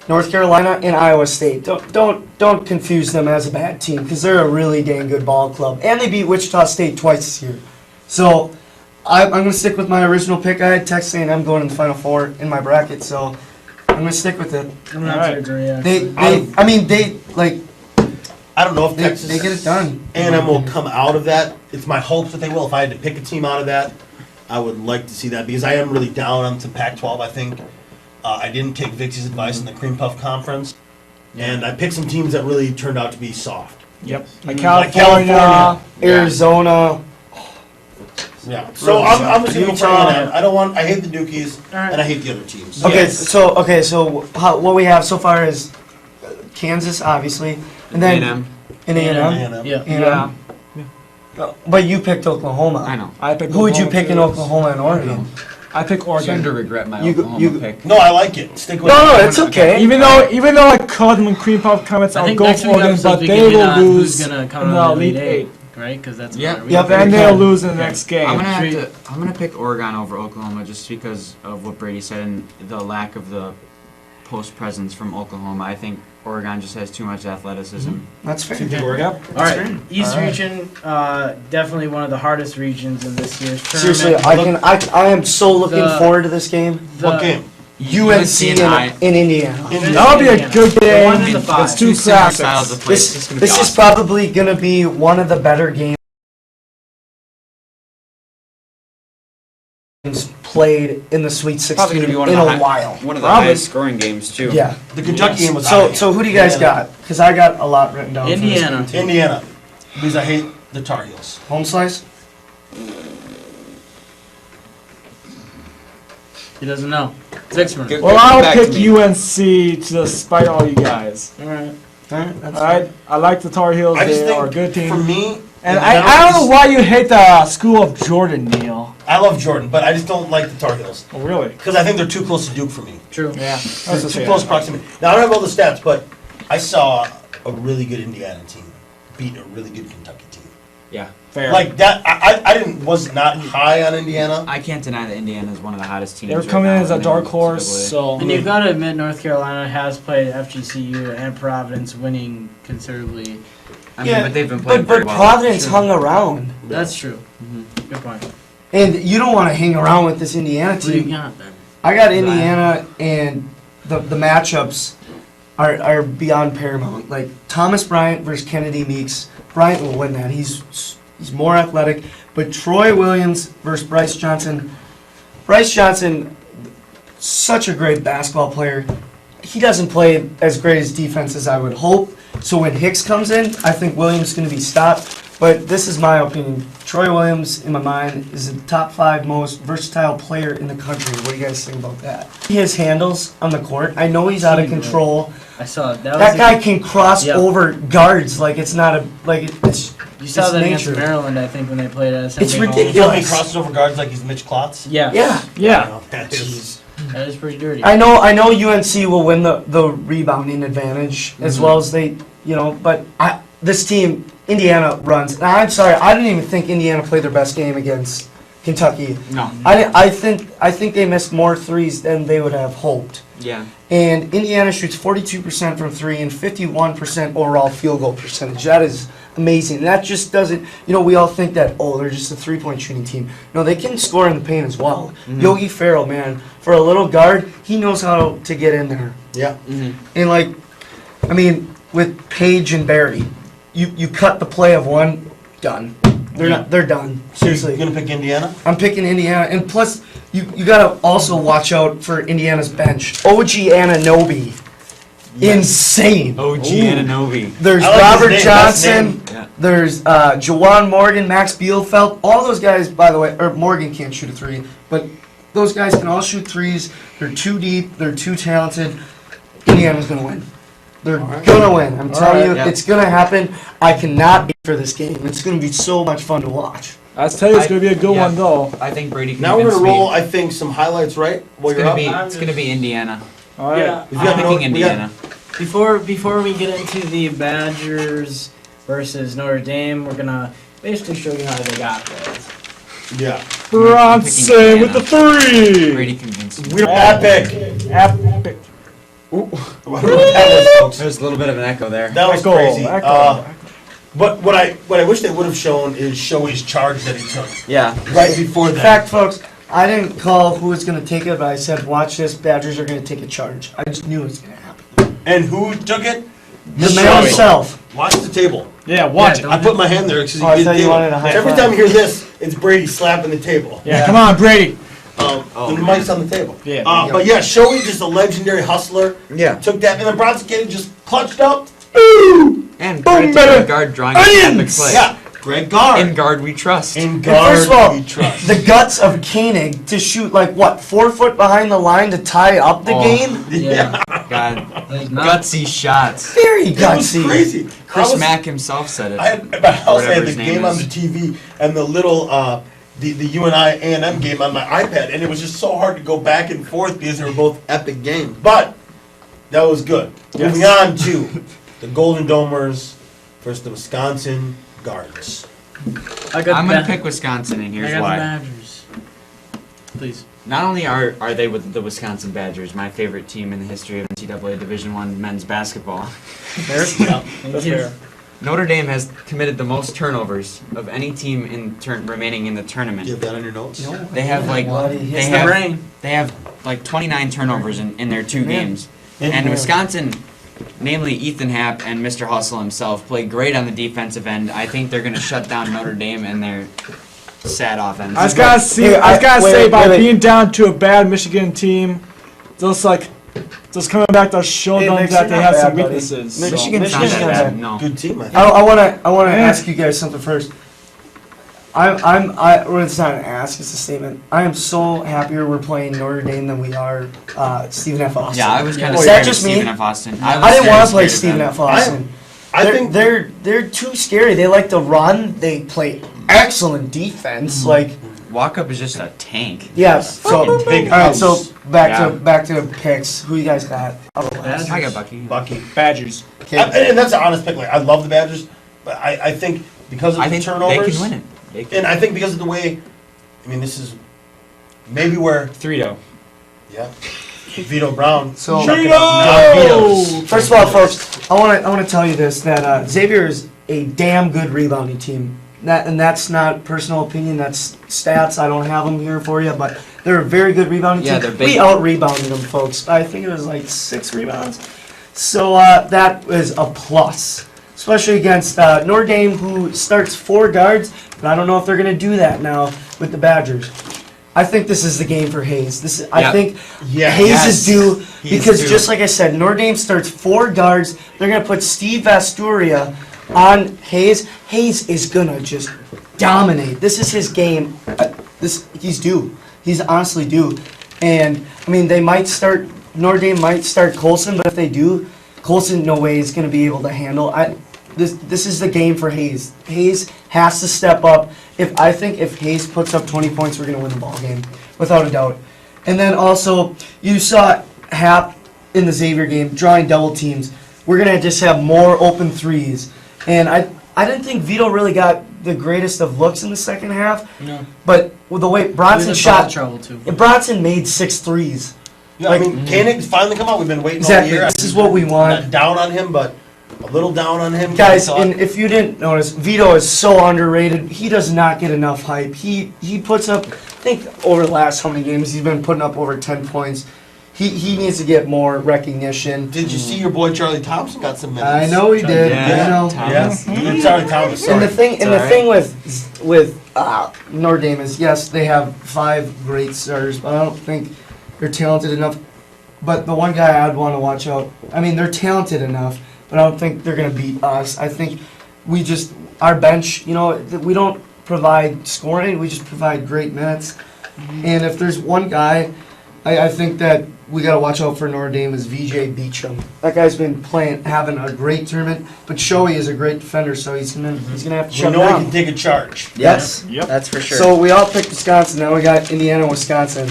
North Carolina, and Iowa State. Don't confuse them as a bad team because they're a really dang good ball club, and they beat Wichita State twice this year. So I'm going to stick with my original pick. I had Texas A&M going in the Final Four in my bracket, so I'm going to stick with it. I'm gonna have to react. I don't know if They Texas get it done. A&M will come out of that. It's my hopes that they will. If I had to pick a team out of that, I would like to see that because I am really down on some Pac-12. I think I didn't take Vixie's advice in the Cream Puff Conference, and I picked some teams that really turned out to be soft. Yep. Like Like California. California. Arizona. Yeah. So I'm just going to Utah. A&M. I hate the Dukies, Alright. and I hate the other teams. Okay, Yes. so what we have so far is Kansas, obviously, and then A&M. and A&M. A&M. Yeah. Yeah. But you picked Oklahoma. I know. I picked Who would you Oklahoma pick in too. Oklahoma and Oregon? I pick I'm starting to Oregon. regret my You- Oklahoma you- pick. No, I like it. Stick with No, it. it's okay. Even though I called them in cream puff comments, I I'll think go next for week's Oregon, episode but we they can hit will on lose who's gonna in come the out of Elite the Eight. right? Because that's Yeah. another Yep, week. and they'll lose in the next game. I'm gonna pick Oregon over Oklahoma just because of what Brady said and the lack of the post presence from Oklahoma. I think Oregon just has too much athleticism. That's fair. Yep. All right, East All right. region, definitely one of the hardest regions in this year's Seriously, tournament. I am so looking The- forward to this game. What game? UNC in Indiana. That'll be a good The one game. in the five. It's two similar styles classics. of play. This It's gonna be this is awesome. probably gonna be one of the better games played in the Sweet 16 Probably gonna be one in of the a while. one of the Probably. highest scoring games too. Yeah. The Kentucky game was So who do you guys got? Because I got a lot written down. for this Indiana. game, too. Indiana. Because I hate the Tar Heels. Home slice. He doesn't know. Vixmer. Good. Well, I'll Back to pick me. UNC to despite all you guys. All right. All right. That's All right, I like the Tar Heels. I just They are a think, good team. for me, And the I don't know Giants- why you hate the school of Jordan, Neil. I love Jordan, but I just don't like the Tar Heels. Oh, really? Because I think they're too close to Duke for me. True. Yeah. It's too close proximity. Now, I don't have all the stats, but I saw a really good Indiana team beat a really good Kentucky team. Yeah. Fair. Like that, was not high on Indiana. I can't deny that Indiana is one of the hottest teams. They're right coming in now as a in the dark horse, NCAA. so And you've got to admit, North Carolina has played FGCU and Providence, winning considerably. I mean, but they've been playing but pretty well. Providence hung around, That's true. Good point. and you don't want to hang around with this Indiana What do you team. got then? I got Indiana, and the matchups are beyond paramount. Like Thomas Bryant versus Kennedy Meeks. Bryant will win that. He's more athletic. But Troy Williams versus Bryce Johnson. Bryce Johnson, such a great basketball player. He doesn't play as great as defense as I would hope. So when Hicks comes in, I think Williams is going to be stopped. But this is my opinion. Troy Williams, in my mind, is the top 5 most versatile player in the country. What do you guys think about that? His handles on the court. I know he's out of control. I saw it. That, That guy can cross Yep. over guards like it's not a it's. You saw it's that against nature. Maryland, I think, when they played at It's Assembly Hall. ridiculous. You know how he crosses over guards like he's Mitch Klotz? Yeah. Yeah, yeah. That is. That is pretty dirty. I know UNC will win the rebounding advantage as well as they, but this team, Indiana runs. And I'm sorry, I didn't even think Indiana played their best game against Kentucky. No. I think they missed more threes than they would have hoped. Yeah. And Indiana shoots 42% from 3 and 51% overall field goal percentage. That is amazing. And that just doesn't, we all think that, they're just a 3-point shooting team. No, they can score in the paint as well. Yogi Ferrell, man, for a little guard, he knows how to get in there. Yeah. And with Page and Barry, you cut the play of one, done. They're done. Seriously. You're gonna pick Indiana? I'm picking Indiana, and plus, you gotta also watch out for Indiana's bench. OG Anunoby, insane. OG Ananobi. There's I like his Robert name, Johnson. last Yeah. There's Jawan Morgan, Max Bielfeldt. All those guys, by the way, or Morgan can't shoot a 3, but those guys can all shoot 3s. They're too deep. They're too talented. Indiana's gonna win. They're gonna win. I'm telling you, yeah. it's gonna happen. I cannot wait for this game. It's gonna be so much fun to watch. I tell you, it's gonna be a good one though. I think Brady can Now we're convince gonna me. roll, I think, some highlights, right? While It's you're gonna up. be it's gonna be Indiana. All right. Yeah. We've got I'm no- picking we got- Indiana. Before we get into the Badgers versus Notre Dame, we're gonna basically show you how they got there. Yeah. Bronson with the 3. Brady convinced me. We're epic. Epic. That was, folks. There's a little bit of an echo there. That was Echo, crazy. echo. But what I wish they would have shown is Shoei's charge that he took Yeah. right before In that. fact, folks, I didn't call who was gonna take it, but I said, watch this. Badgers are gonna take a charge. I just knew it was gonna happen. And who took it? The man himself. Watch the table. Yeah, watch it. I put my hand there because he Oh, I did thought you the wanted a high Every five. time you hear this, it's Brady slapping the table. Yeah, come on, Brady. The mic's on the table. Yeah. But yeah, Shoei, just a legendary hustler. Yeah. Took that, and then Bronson Kennedy just clutched up. And Boom, credit to baby. the guard drawing an epic Onions! play. Yeah, great guard. In guard we trust. In And guard, first of all, we trust. the guts of Koenig to shoot 4 foot behind the line to tie up the Oh. game. Yeah. God, Like, not- gutsy shots. Very That was gutsy. crazy. Chris I was- Mack himself said it. I had, at my house, I Whatever had the his name game on is. the TV, and the little the UNI A&M game on my iPad, and it was just so hard to go back and forth because they were both epic games. But that was good. Yes. Moving on to the Golden Domers versus the Wisconsin Guards. I'm gonna pick Wisconsin, and I here's got why. the Badgers. Please. Not only are they with the Wisconsin Badgers, my favorite team in the history of NCAA Division I men's basketball, That's fair. Notre Dame has committed the most turnovers of any team remaining in the tournament. Do you have that on your notes? They have like It's the brain. they have like 29 turnovers in their 2 games. And Wisconsin, namely Ethan Happ and Mr. Hustle himself, played great on the defensive end. I think they're going to shut down Notre Dame and their sad offense. I just gotta say, by being down to a bad Michigan team, just coming back to show Hey, them Nick's that they not have bad, some buddy. weaknesses. Michigan's not Michigan's that not bad. No. Good team, I think. I want to ask you guys something first. Well, it's not an ask, it's a statement. I am so happier we're playing Notre Dame than we are Stephen F. Austin. Yeah, I was kind of Is scared that of just me? Stephen F. Austin. I didn't want to play scared Stephen of F. them. Austin. I think They're too scary. They like to run. They play excellent defense. Like Walkup is just a tank. yes. So Fucking big all right. house. So back Yeah. to picks. Who you guys got? I got Bucky. Bucky. Badgers. Okay. And that's an honest pick. Like, I love the Badgers, but I think because of I the think turnovers, they can win it. They can. and I think because of the way, I mean, this is maybe where 3-0. yeah, Vito Brown. So- chucking up non-Vitos. First of all, folks, I want to tell you this: that Xavier is a damn good rebounding team. That's not personal opinion. That's stats. I don't have them here for you, but they're a very good rebounding Yeah, team. they're big. We out rebounded them, folks. I think it was like 6 rebounds. So that is a plus, especially against Notre Dame, who starts 4 guards. But I don't know if they're going to do that now with the Badgers. I think this is the game for Hayes. I Yep. think Yeah. Hayes Yes. is due He is because due. just like I said, Notre Dame starts 4 guards. They're gonna put Steve Vasturia on Hayes. Hayes is gonna just dominate. This is his game. He's due. He's honestly due. And I mean, Notre Dame might start Colson, but if they do, Colson no way is gonna be able to handle. This is the game for Hayes. Hayes has to step up. If Hayes puts up 20 points, we're gonna win the ball game, without a doubt. And then also, you saw Hap in the Xavier game drawing double teams. We're gonna just have more open threes. And I didn't think Vito really got the greatest of looks in the second half. No. But with the way Bronson He was in foul shot, trouble too. Bronson made 6 threes. Yeah, I mean, Koenig's finally come out. We've been waiting Exactly. all year. This is what we want. Not down on him, but a little down on him. Guys, I thought. and if you didn't notice, Vito is so underrated. He does not get enough hype. He puts up, I think over the last how many games, he's been putting up over 10 points. He needs to get more recognition. Did you see your boy Charlie Thompson got some minutes? I know he did. Yeah. I know. Yes, Charlie Thomas. And Sorry. the thing with Notre Dame is, yes, they have 5 great starters, but I don't think they're talented enough. But the one guy I'd want to watch out, I mean, they're talented enough, but I don't think they're going to beat us. I think our bench, we don't provide scoring, we just provide great minutes. And if there's one guy, I think that we got to watch out for Notre Dame is VJ Beacham. That guy's been having a great tournament, but Shoei is a great defender, so he's gonna have to We shut know down. he can take a charge. Yes. Yep. That's for sure. So we all picked Wisconsin. Now we got Indiana, Wisconsin.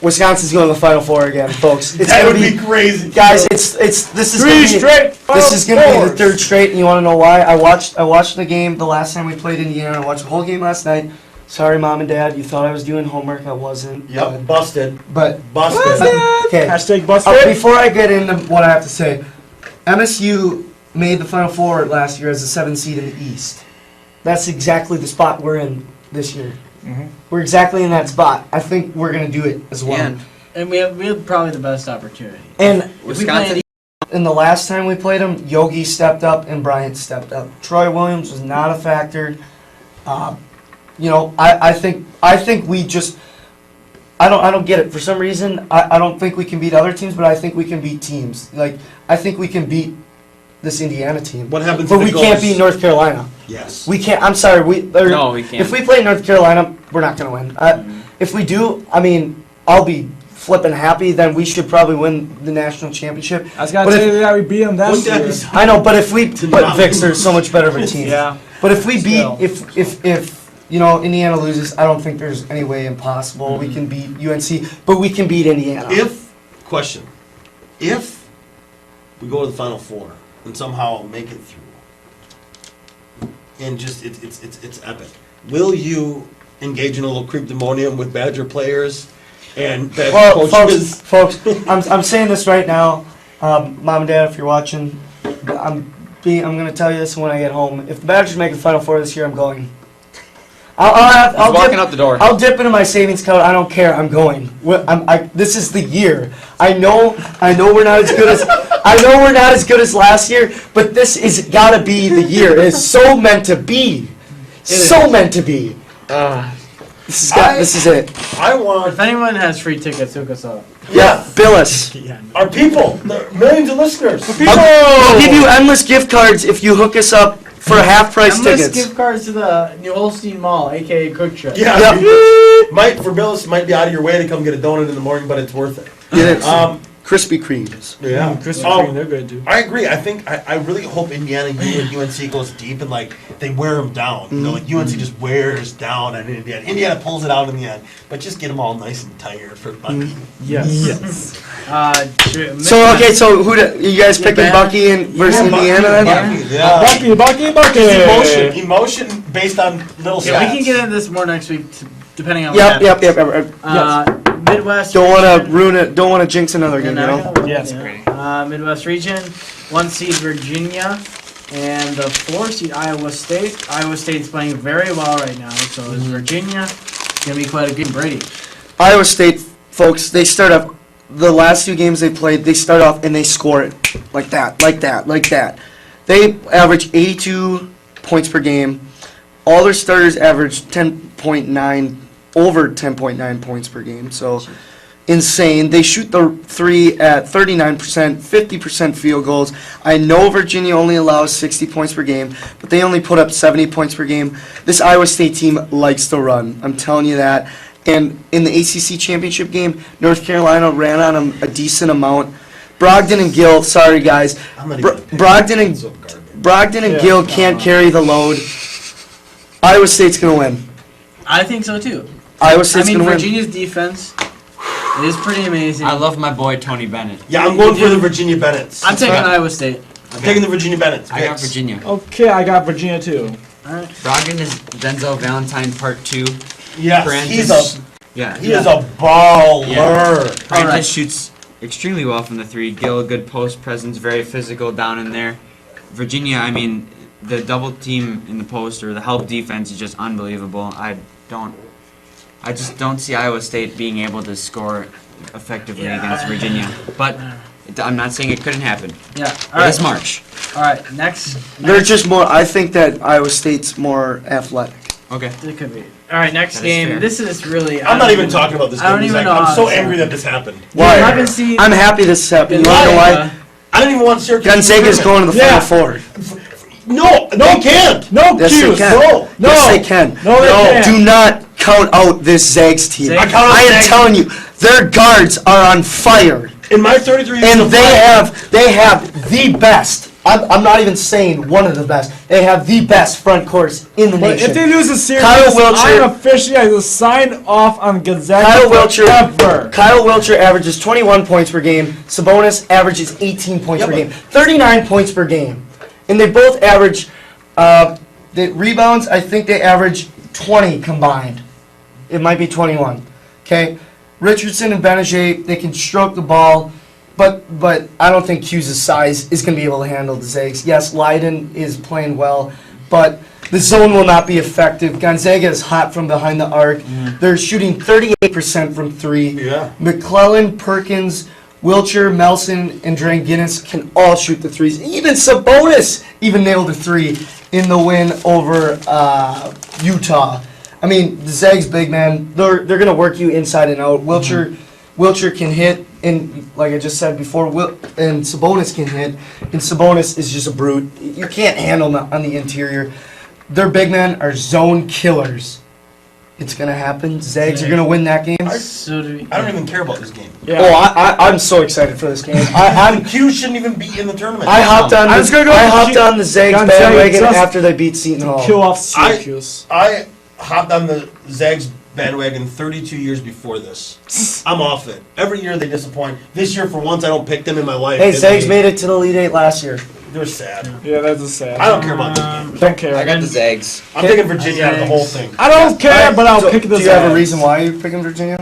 Wisconsin's going to the Final Four again, folks. It's That gonna would be crazy. guys. This is 3 gonna be, straight. This is going to be the Final 3rd straight, and you want to know why? I watched the game the last time we played Indiana. I watched the whole game last night. Sorry, Mom and Dad. You thought I was doing homework. I wasn't. Yep, busted. But Busted. okay. Hashtag busted. Before I get into what I have to say, MSU made the Final Four last year as a 7th seed in the East. That's exactly the spot we're in this year. Mhm. We're exactly in that spot. I think we're going to do it as well. Yeah. And we have probably the best opportunity. And Wisconsin. in the last time we played them, Yogi stepped up and Bryant stepped up. Troy Williams was not a factor. I think we just. I don't get it. For some reason, I don't think we can beat other teams, but I think we can beat teams. Like, I think we can beat this Indiana team. What happens But if we it goes? can't beat North Carolina. Yes. We can't. I'm sorry. No, we can't. If we play North Carolina, we're not going to win. If we do, I mean, I'll be flipping happy. Then we should probably win the national championship. I was gonna But tell if- you that we beat them that Wouldn't that year. be something? I know, but not Vic's are so much better of a team. Yeah. But if we beat, Still. if Indiana loses. I don't think there's any way impossible we can beat UNC, but we can beat Indiana. If we go to the Final Four and somehow make it through, and just it's epic, will you engage in a little cryptomonium with Badger players and Badger coaches? Folks, I'm saying this right now, Mom and Dad, if you're watching, I'm going to tell you this when I get home. If the Badgers make the Final Four this year, I'm going. I'll walking out the door. I'll dip into my savings account. I don't care. I'm going. This is the year. I know we're not as good as last year, but this is gotta be the year. It's so meant to be. Meant to be. This is it. If anyone has free tickets, hook us up. Yeah, bill us. Our people, the millions of listeners. I'll give you endless gift cards if you hook us up for half-price Endless tickets. gift cards to the New Holstein Mall, aka Quick Trip. Yeah. Yep. For Billis, might be out of your way to come get a donut in the morning, but it's worth it. It is. Krispy Kremes. Yeah. Krispy Kreme, they're good too. I agree. I think I really hope Indiana and UNC goes deep and they wear them down. UNC just wears down on Indiana. Indiana pulls it out in the end, but just get them all nice and tired for Bucky. Yes. So you guys picking Bucky versus Indiana then? Yeah. Bucky. Emotion based on little stats. Yeah, we can get into this more next week, depending on what Yep. Midwest. Don't want to ruin it. Don't want to jinx another game, Yes, great. Midwest region, 1 seed Virginia, and the 4 seed Iowa State. Iowa State's playing very well right now, so is Virginia. It's gonna be quite a good Brady. Iowa State, folks, they start off, the last 2 games they played, they start off and they score it like that. They average 82 points per game. All their starters average 10.9, over 10.9 points per game. So insane. They shoot the 3 at 39%, 50% field goals. I know Virginia only allows 60 points per game, but they only put up 70 points per game. This Iowa State team likes to run. I'm telling you that. And in the ACC championship game, North Carolina ran on them a decent amount. Brogdon and Gill, sorry guys, Brogdon and Gill can't carry the load. Iowa State's going to win. I think so too. Iowa State's going to win. Virginia's defense is pretty amazing. I love my boy Tony Bennett. Yeah, I'm going for the Virginia Bennetts. I'm taking Iowa State. I'm taking the Virginia Bennetts. I got Virginia. Okay, I got Virginia too. Alright. Brogdon is Denzel Valentine Part 2. Yes, Prentice, he is a baller. Yeah. Prentice shoots extremely well from the 3. Gill, a good post presence, very physical down in there. Virginia, I mean, the double team in the post or the help defense is just unbelievable. I just don't see Iowa State being able to score effectively against Virginia. But I'm not saying it couldn't happen. Yeah. It's March. All right. Next. They're just more. I think that Iowa State's more athletic. Okay. It could be. All right. Next game. fair. This is really. I'm not even talking about this game. I don't even know. I'm so angry that this happened. Why? I'm happy this happened. You want to know why? I didn't even want Syracuse. Gonzaga's going to the Final Four. No, they can't. No, Yes, they can. No. Yes, they can. No, they can't. Do not count out this Zags team. Zags. I am telling you, their guards are on fire, In my 33 years and of they have the best. I'm not even saying one of the best. They have the best front courts in the But nation. if they lose the series, Kyle Wiltshire- I'm officially I will sign off on Gonzaga Kyle forever. Wiltshire averages 21 points per game. Sabonis averages 18 points per game. 39 points per game. And they both average, the rebounds, I think they average 20 combined. It might be 21. Okay? Richardson and Benajay, they can stroke the ball, but I don't think Hughes' size is going to be able to handle the Zags. Yes, Leiden is playing well, but the zone will not be effective. Gonzaga is hot from behind the arc. They're shooting 38% from 3. Yeah. McClellan, Perkins, Wiltshire, Melson, and Drain Guinness can all shoot the 3s. Even Sabonis even nailed a 3 in the win over Utah. I mean, the Zags big man, they're going to work you inside and out. Wiltshire can hit, and like I just said before, and Sabonis can hit, and Sabonis is just a brute. You can't handle him on the interior. Their big men are zone killers. It's going to happen. Zags are going to win that game. So do we. I don't even care about this game. Yeah. Oh, I'm so excited for this game. Q shouldn't even be in the tournament. I hopped on I was gonna go I with hopped Q- on the Zags Gonzaga bandwagon just after they beat Seton Hall. Kill off Syracuse. hopped on the Zags bandwagon 32 years before this. I'm off it. Every year they disappoint. This year, for once, I don't pick them in my life. Hey, Zags made it to the Elite Eight last year. They're sad. Yeah, that's a sad. I don't care about this game. Don't care. I got the Zags. I'm picking Virginia out of the whole thing. I don't care, but I'll pick the Do you have a Zags. reason why you're picking Virginia?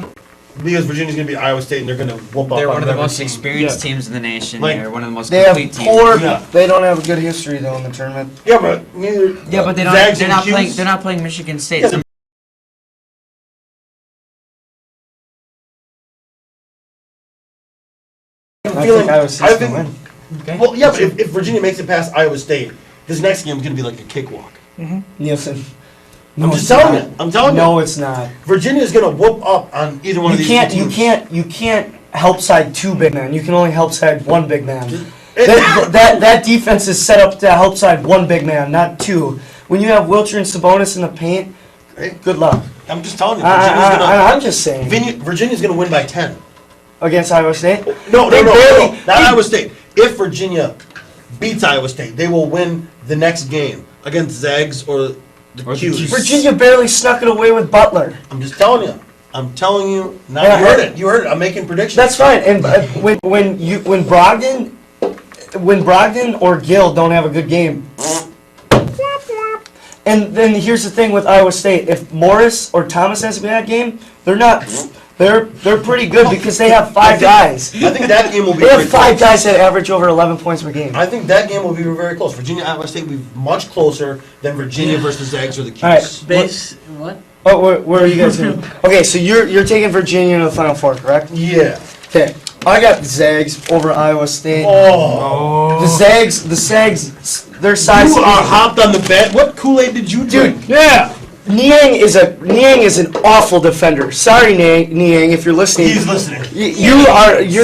Because Virginia's going to be Iowa State and they're going to whoop up They're on one of the whoever most team. experienced Yeah. teams in the nation. Like, They're one of the most They have complete teams. poor. Yeah. They don't have a good history though in the tournament. Yeah, but neither. Yeah, but they don't. Zags They're and not playing. Hughes- They're not playing Michigan State. Yeah, So I think Iowa State's gonna win. Well, yeah, but if Virginia makes it past Iowa State, this next game is going to be like a cakewalk. Nielsen. I'm just it's telling not. you. I'm telling No, you. it's not. Virginia's going to whoop up on either one of You these can't. two You teams. can't. You can't help side two big men. You can only help side one big man. It- That defense is set up to help side one big man, not two. When you have Wilcher and Sabonis in the paint, good luck. I'm just telling you. Virginia's I'm just saying. Virginia's going to win by 10. Against Iowa State? No, They barely- not Iowa State. If Virginia beats Iowa State, they will win the next game against Zags or the Qs. Virginia barely snuck it away with Butler. I'm just telling you. I'm telling you. Now Yeah, you heard it. You heard it. I'm making predictions. That's fine. And when Brogdon or Gill don't have a good game. And then here's the thing with Iowa State: if Morris or Thomas has a bad game, they're not. They're pretty good because they have five guys. I think that game will be They have very five close. guys that average over 11 points per game. I think that game will be very close. Virginia Iowa State will be much closer than Virginia versus Zags or the Qs. All right. Base what? Oh, where are you guys going? Okay, so you're taking Virginia to the Final Four, correct? Yeah. Okay. I got Zags over Iowa State. Oh. The Zags, their size. You are hopped on the bed. What Kool-Aid did you drink? Dude, yeah. Niang is an awful defender. Sorry, Niang, if you're listening. He's listening. You're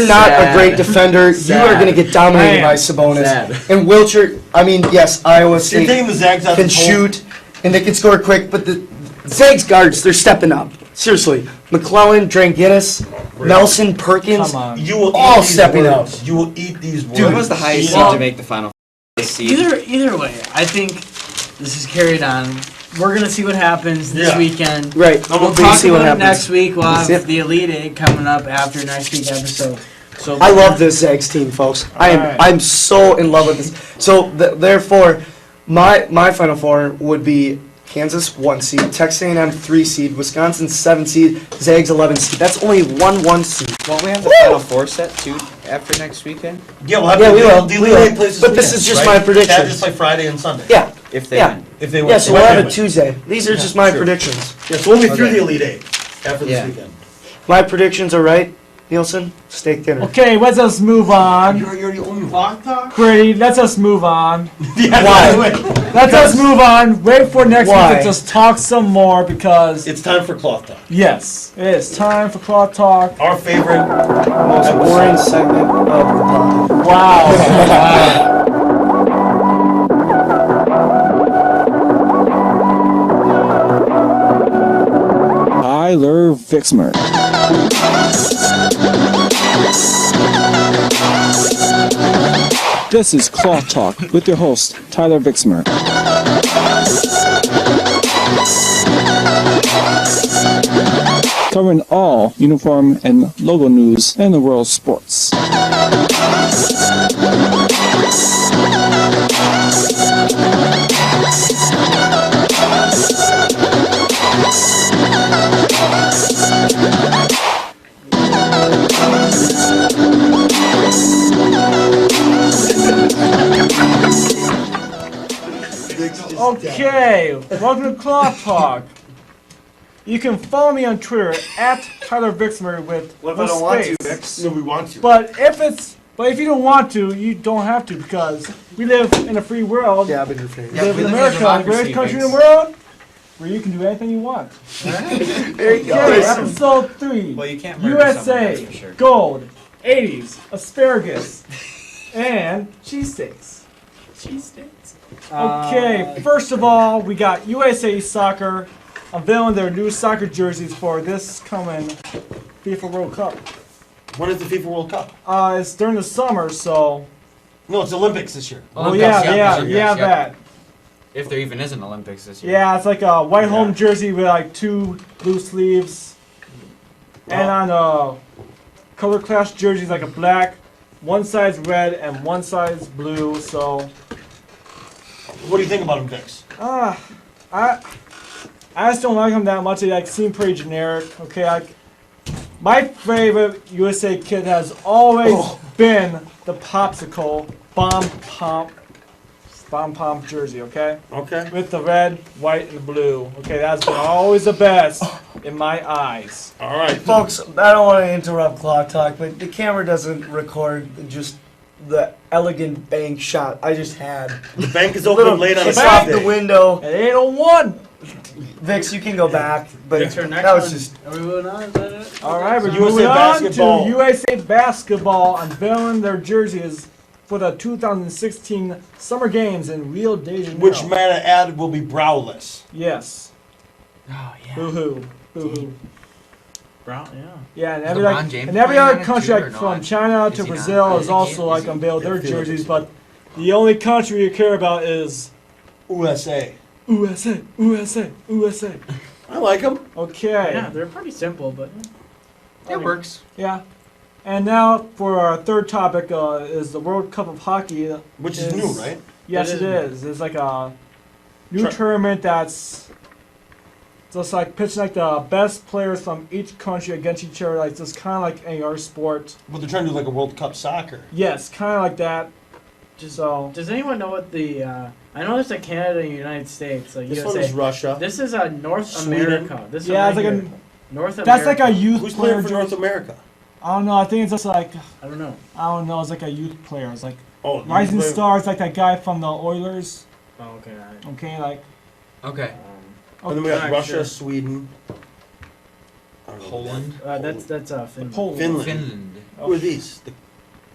not a Sad. great defender. You are going to get dominated by Sabonis. Sad. And Wilcher. I mean, yes, Iowa You're State taking the Zags out can the poll. shoot and they can score quick, but the Zags guards, they're stepping up. Seriously, McClellan, Dranginis, Nelson, Perkins. Come on. You will all eat these stepping words. up. You will eat these words. What was the highest seed to make the final seed? Either way, I think this is carried on. We're gonna see what happens this Yeah. weekend. Right. We'll We talk see what about it happens. next week. We'll have Yep. the Elite Eight coming up after next week's episode. So I love this Zags team, folks. Alright. I'm so in love with this. So therefore, my Final Four would be Kansas 1 seed, Texas A&M 3 seed, Wisconsin 7 seed, Zags 11 seed. That's only one seed. Won't we have the Final Four set too after next weekend? Yeah, we'll have Yeah, to we will. The We Elite will. Eight plays But this is just my predictions. Cavs just play Friday and Sunday. Yeah. If they Yeah. win. If they win. Yeah, so They we'll might have win. it Tuesday. These are just my sure. predictions. Yeah, so we'll be through Okay. the Elite Eight after this Yeah. weekend. My predictions are right, Nielsen. Steak dinner. Okay, let's us move on. You're the only walk talk? Brady, let's us move on. Yeah, Why? by the way, Let's us move on. Wait for next Why? week to just talk some more because it's time for cloth talk. yes, it is time for Cloth Talk. Our favorite. Most boring segment of the pod. Wow. Tyler Vixmer. This is Cloth Talk with your host, Tyler Vixmer. Covering all uniform and logo news in the world of sports. Okay, welcome to Cloth Talk. You can follow me on Twitter at Tyler Vixmer with What if no I don't want to, space. Vix? No, we want to. But if you don't want to, you don't have to because we live in a free world. Yeah, I've been your favorite. We live we in live in a America, the greatest democracy, country in the Vince. world, where you can do anything you want. There you go. Okay, episode 3. Well, you can't murder someone, USA, that's for sure. gold, 80s, asparagus, and cheesesteaks. Okay, first of all, we got USA Soccer unveiling their new soccer jerseys for this coming FIFA World Cup. When is the FIFA World Cup? It's during the summer, so No, it's Olympics this year. yeah, Olympics, yeah, yes, that. If there even is an Olympics this year. Yeah, it's like a white home jersey with like 2 blue sleeves. And on color clash jerseys like a black, one side's red and one side's blue. So What do you think about them, Vix? I just don't like them that much. They like seem pretty generic. Okay, like my favorite USA kid has always been the popsicle bomb pom jersey. Okay, Okay. with the red, white, and blue. Okay, that's been always the best in my eyes. All right. Folks, I don't want to interrupt clock talk, but the camera doesn't record just the elegant bank shot I just had. The bank is open late on a Kiss off the Saturday. window. At 801. Vix, you can go back, but Next one. that was just. Are we moving on? Is that it? All right, we're USA moving on Basketball. to USA Basketball unveiling their jerseys for the 2016 Summer Games in Rio de Janeiro. Which might I add will be browless. Yes. Oh yeah. Boo-hoo. Boo-hoo. Brown, yeah. Yeah, and Is every, LeBron like, James and every playing other on it country, too, like or from not? China Is to he not? Brazil, I has think also he- like is he- unveiled their I feel like jerseys, it's- but the only country you care about is USA. USA, USA, USA. I like them. Okay. Yeah, they're pretty simple, but It works. Yeah. And now for our third topic is the World Cup of Hockey. Which is new, right? Yes, It it is. is. It's like a new Sure. tournament that's just like pitching like the best players from each country against each other. Like just kind of like any other sport. But they're trying to do like a World Cup soccer. Yes, kind of like that. So does anyone know what the? I know there's like Canada and United States, like This USA. one is Russia. This is North Sweden. America. This yeah, one it's like right a here. North America. that's like a youth Who's player. playing for North America? I don't know. I think it's just like I don't know. I don't know. It's like a youth player. It's like Oh, Rising play- Stars, like that guy from the Oilers. Oh, okay. Alright. Okay, like Okay. And then we got Alright, Russia, sure. Sweden, I don't know. Poland. That's Finland. Poland. Finland. Finland. Who are these?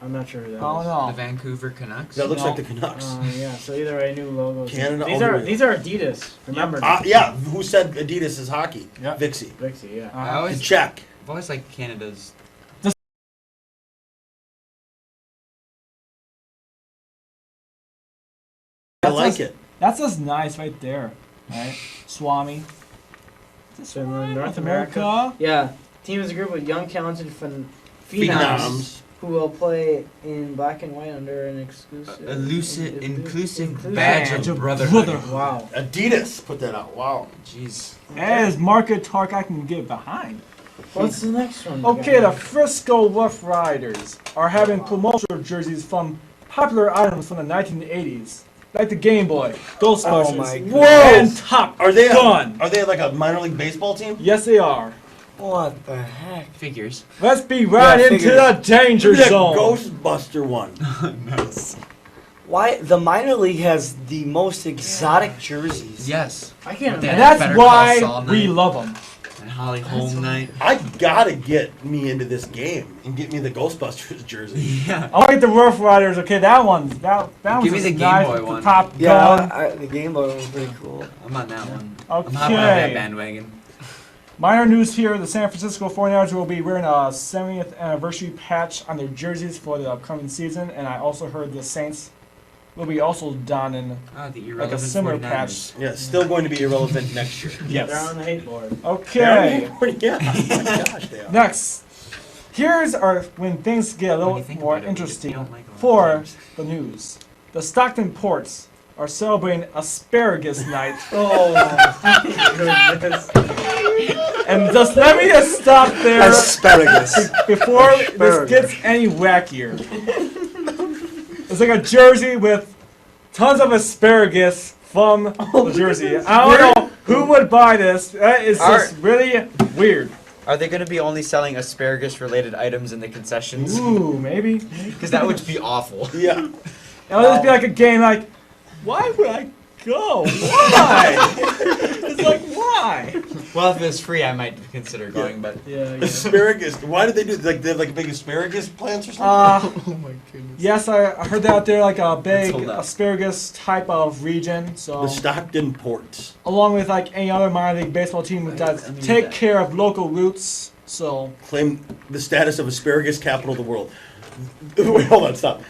I'm not sure who that I don't is. know. The Vancouver Canucks. That looks No. like the Canucks. Yeah. So either way, new logos. Canada, These all the are way. these are Adidas. Remember? Yeah, who said Adidas is hockey? Yeah. Vixie. Vixie, yeah. I And always, check. I've always liked Canada's. I like it. That's just nice right there, right? Swami. Finland, North America. Yeah. Team is a group of young, talented phenoms who will play in black and white under an exclusive, Inclusive badge of brotherhood. Wow. Adidas put that out. Wow. Jeez. As market talk I can get behind. What's the next one? Okay, the Frisco Rough Riders are having promotional jerseys from popular items from the 1980s, like the Game Boy, Ghostbusters, Oh my Whoa! and Top Are they Gun. Are they like a minor league baseball team? Yes, they are. What the heck? Figures. Let's be right Yeah, into figures. the danger Look at that zone. Ghostbuster one. Nice. Why the minor league has the most exotic jerseys? Yes. I can't That And imagine. that's Better Call why Saul we night. love them. And Holly Holm night. I gotta get me into this game and get me the Ghostbusters jersey. Yeah. I like the Rough Riders. Okay, that one. That one's Give me just the Game nice Boy with the one. Top Yeah, Gun. the Game Boy was pretty cool. I'm on that one. I'm hopping on that Okay. bandwagon. Minor news here: the San Francisco 49ers will be wearing a 70th anniversary patch on their jerseys for the upcoming season, and I also heard the Saints will be also donning Ah, the like irrelevant a similar 49ers. patch. Yeah, it's still going to be irrelevant next year. They're on the hate board. Okay. Yeah. Oh my gosh, they are. Next, here's our when things get a When you little think more about it, interesting you don't like a lot of for things. the news. The Stockton Ports are celebrating Asparagus Night, Oh, goodness. and just let me just stop there Asparagus. before this Asparagus. gets any wackier. It's like a jersey with tons of asparagus from the jersey. I don't know who would buy this. That is just really weird. Are they going to be only selling asparagus-related items in the concessions? Ooh, maybe. Because that would be awful. Yeah. It'll just be like a game like, why would I go? Why? It's like, why? Well, if it was free, I might consider going, but... Yeah, yeah. Asparagus. Why did they do like they have like big asparagus plants or something? Oh my goodness. Yes, I heard that out there, like a big hold up. asparagus type of region. So, The Stockton Ports. along with like any other minor league baseball team that take care of local roots. So, Claim the status of asparagus capital of the world. Wait, hold on, stop.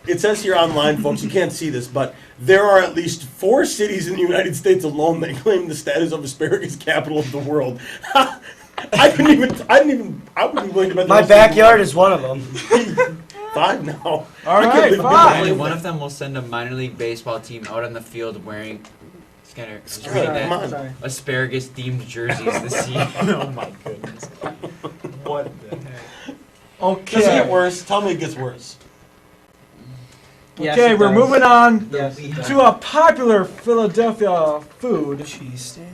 It says here online, folks, you can't see this, but there are at least 4 cities in the United States alone that claim the status of asparagus capital of the world. I wouldn't be willing to bet My backyard is one of them. 5 now. All I couldn't right, live fine. behind One of them will send a minor league baseball team out on the field wearing Come that on. asparagus themed jerseys this year. Oh my goodness. What the heck? Does it get Okay. worse? Tell me it gets worse. Yes, Okay, it we're does. moving on Yes, to a popular Philadelphia food.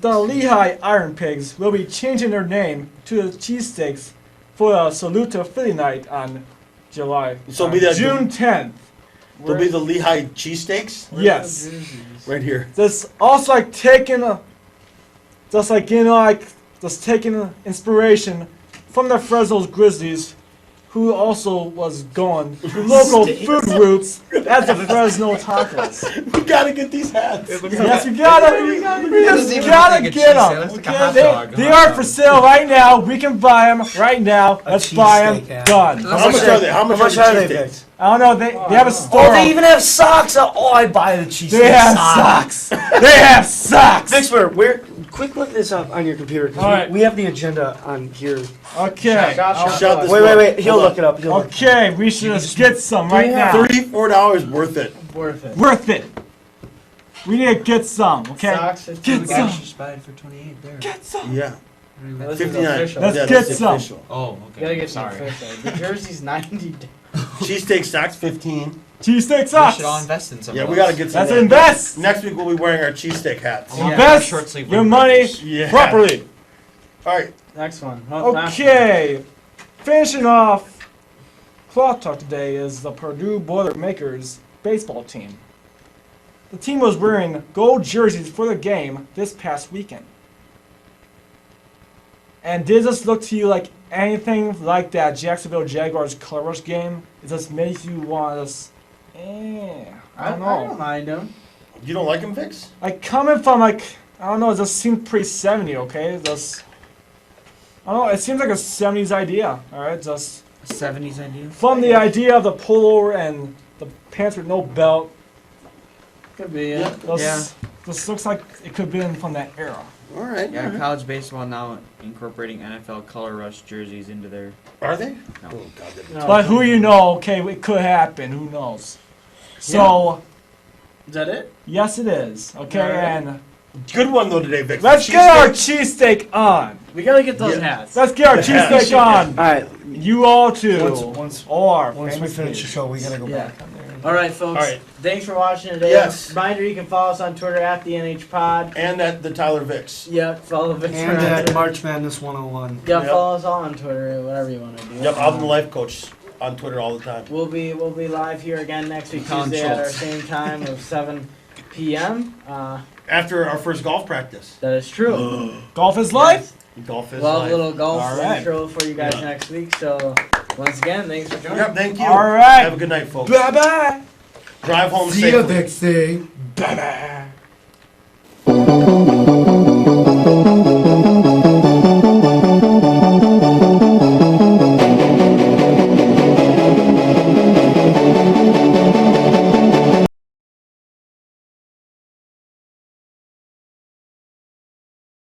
The Lehigh Iron Pigs will be changing their name to the Cheesesteaks for a Salute to Philly night on So be that June 10th. There'll be the Lehigh cheesesteaks Yes. right here. This also like taking a, just like just taking inspiration from the Fresno's Grizzlies, who also was going to local food roots at the Fresno Tacos. We gotta get these hats. Yes, we gotta get them. Okay? They are for sale right now. We can buy them right now. Let's buy them. cheesesteak, yeah. Done. How much are they? How much How are much are the they, cheesesteaks? Vic? I don't know. They have a store. Oh, they even have socks. Oh, I buy the cheese. They have socks. They have socks. Vixmer, quick look this up on your computer. 'Cause All right. we have the agenda on here. Okay. Shut this Wait. one. He'll Hold look on. it up. He'll look. Okay, we should just get some right now. $3-4 worth it. Worth it. Worth it. We need to get some. Okay. Socks, Get some. Buy it for 28 there. Get some. Yeah. This is 59. official. Let's Yeah, get that's some. official. Oh, You okay. gotta get some Sorry. official. The jersey's 90. Cheesesteak socks 15. Cheesesteak We socks. should all invest in some. Yeah, of we those. gotta get some. Let's of that. invest. Next week we'll be wearing our cheesesteak hats. Yeah. Invest Short sleeve your one. money Yeah. properly. All right. Next one. Oh, last Okay. Finishing off Cloth Talk today is the Purdue Boilermakers baseball team. The team was wearing gold jerseys for the game this past weekend. And did this look to you like anything like that Jacksonville Jaguars color rush game? It just makes you want to, I don't I don't know. mind them. You don't like them, Vix? Like coming from I don't know, it just seems pretty 70, okay? Just, I don't know, it seems like a 70s idea, alright? Just 70s idea. from the idea of the pullover and the pants with no belt, Could be, Yeah. this looks like it could have been from that era. All right. Yeah, college baseball now incorporating NFL color rush jerseys into their. Are they? No. Oh, God. No. But who you know, okay, it could happen, who knows? So, Is that it? yes it is, okay, Alright. and Good one, though, today, Vix. let's get our cheesesteak on. We gotta get those Yeah. hats. Let's get our The hats. cheesesteak on. All right. You all too. Once Or we famous finish the kids. show, we gotta go Yeah. back on there. All right, folks. All right. Thanks for watching today. Yes. Reminder, you can follow us on Twitter at the NH Pod. And that the Tyler Vix. Yeah, follow Victor. And on at Twitter. March Madness 101. Yeah, Yep. follow us all on Twitter, whatever you want to do. Yep, I'm the life coach on Twitter all the time. We'll be live here again next week Colin Tuesday at our Schultz. same time of 7 p.m. After our first golf practice. That is true. Golf is life. Golf is We'll have life. a little golf All right. intro for you guys Yeah. next week. So once again, thanks for joining. Yep, thank you. All right. Have a good night, folks. Bye bye. Drive home See ya, safely. Vixie. Bye bye.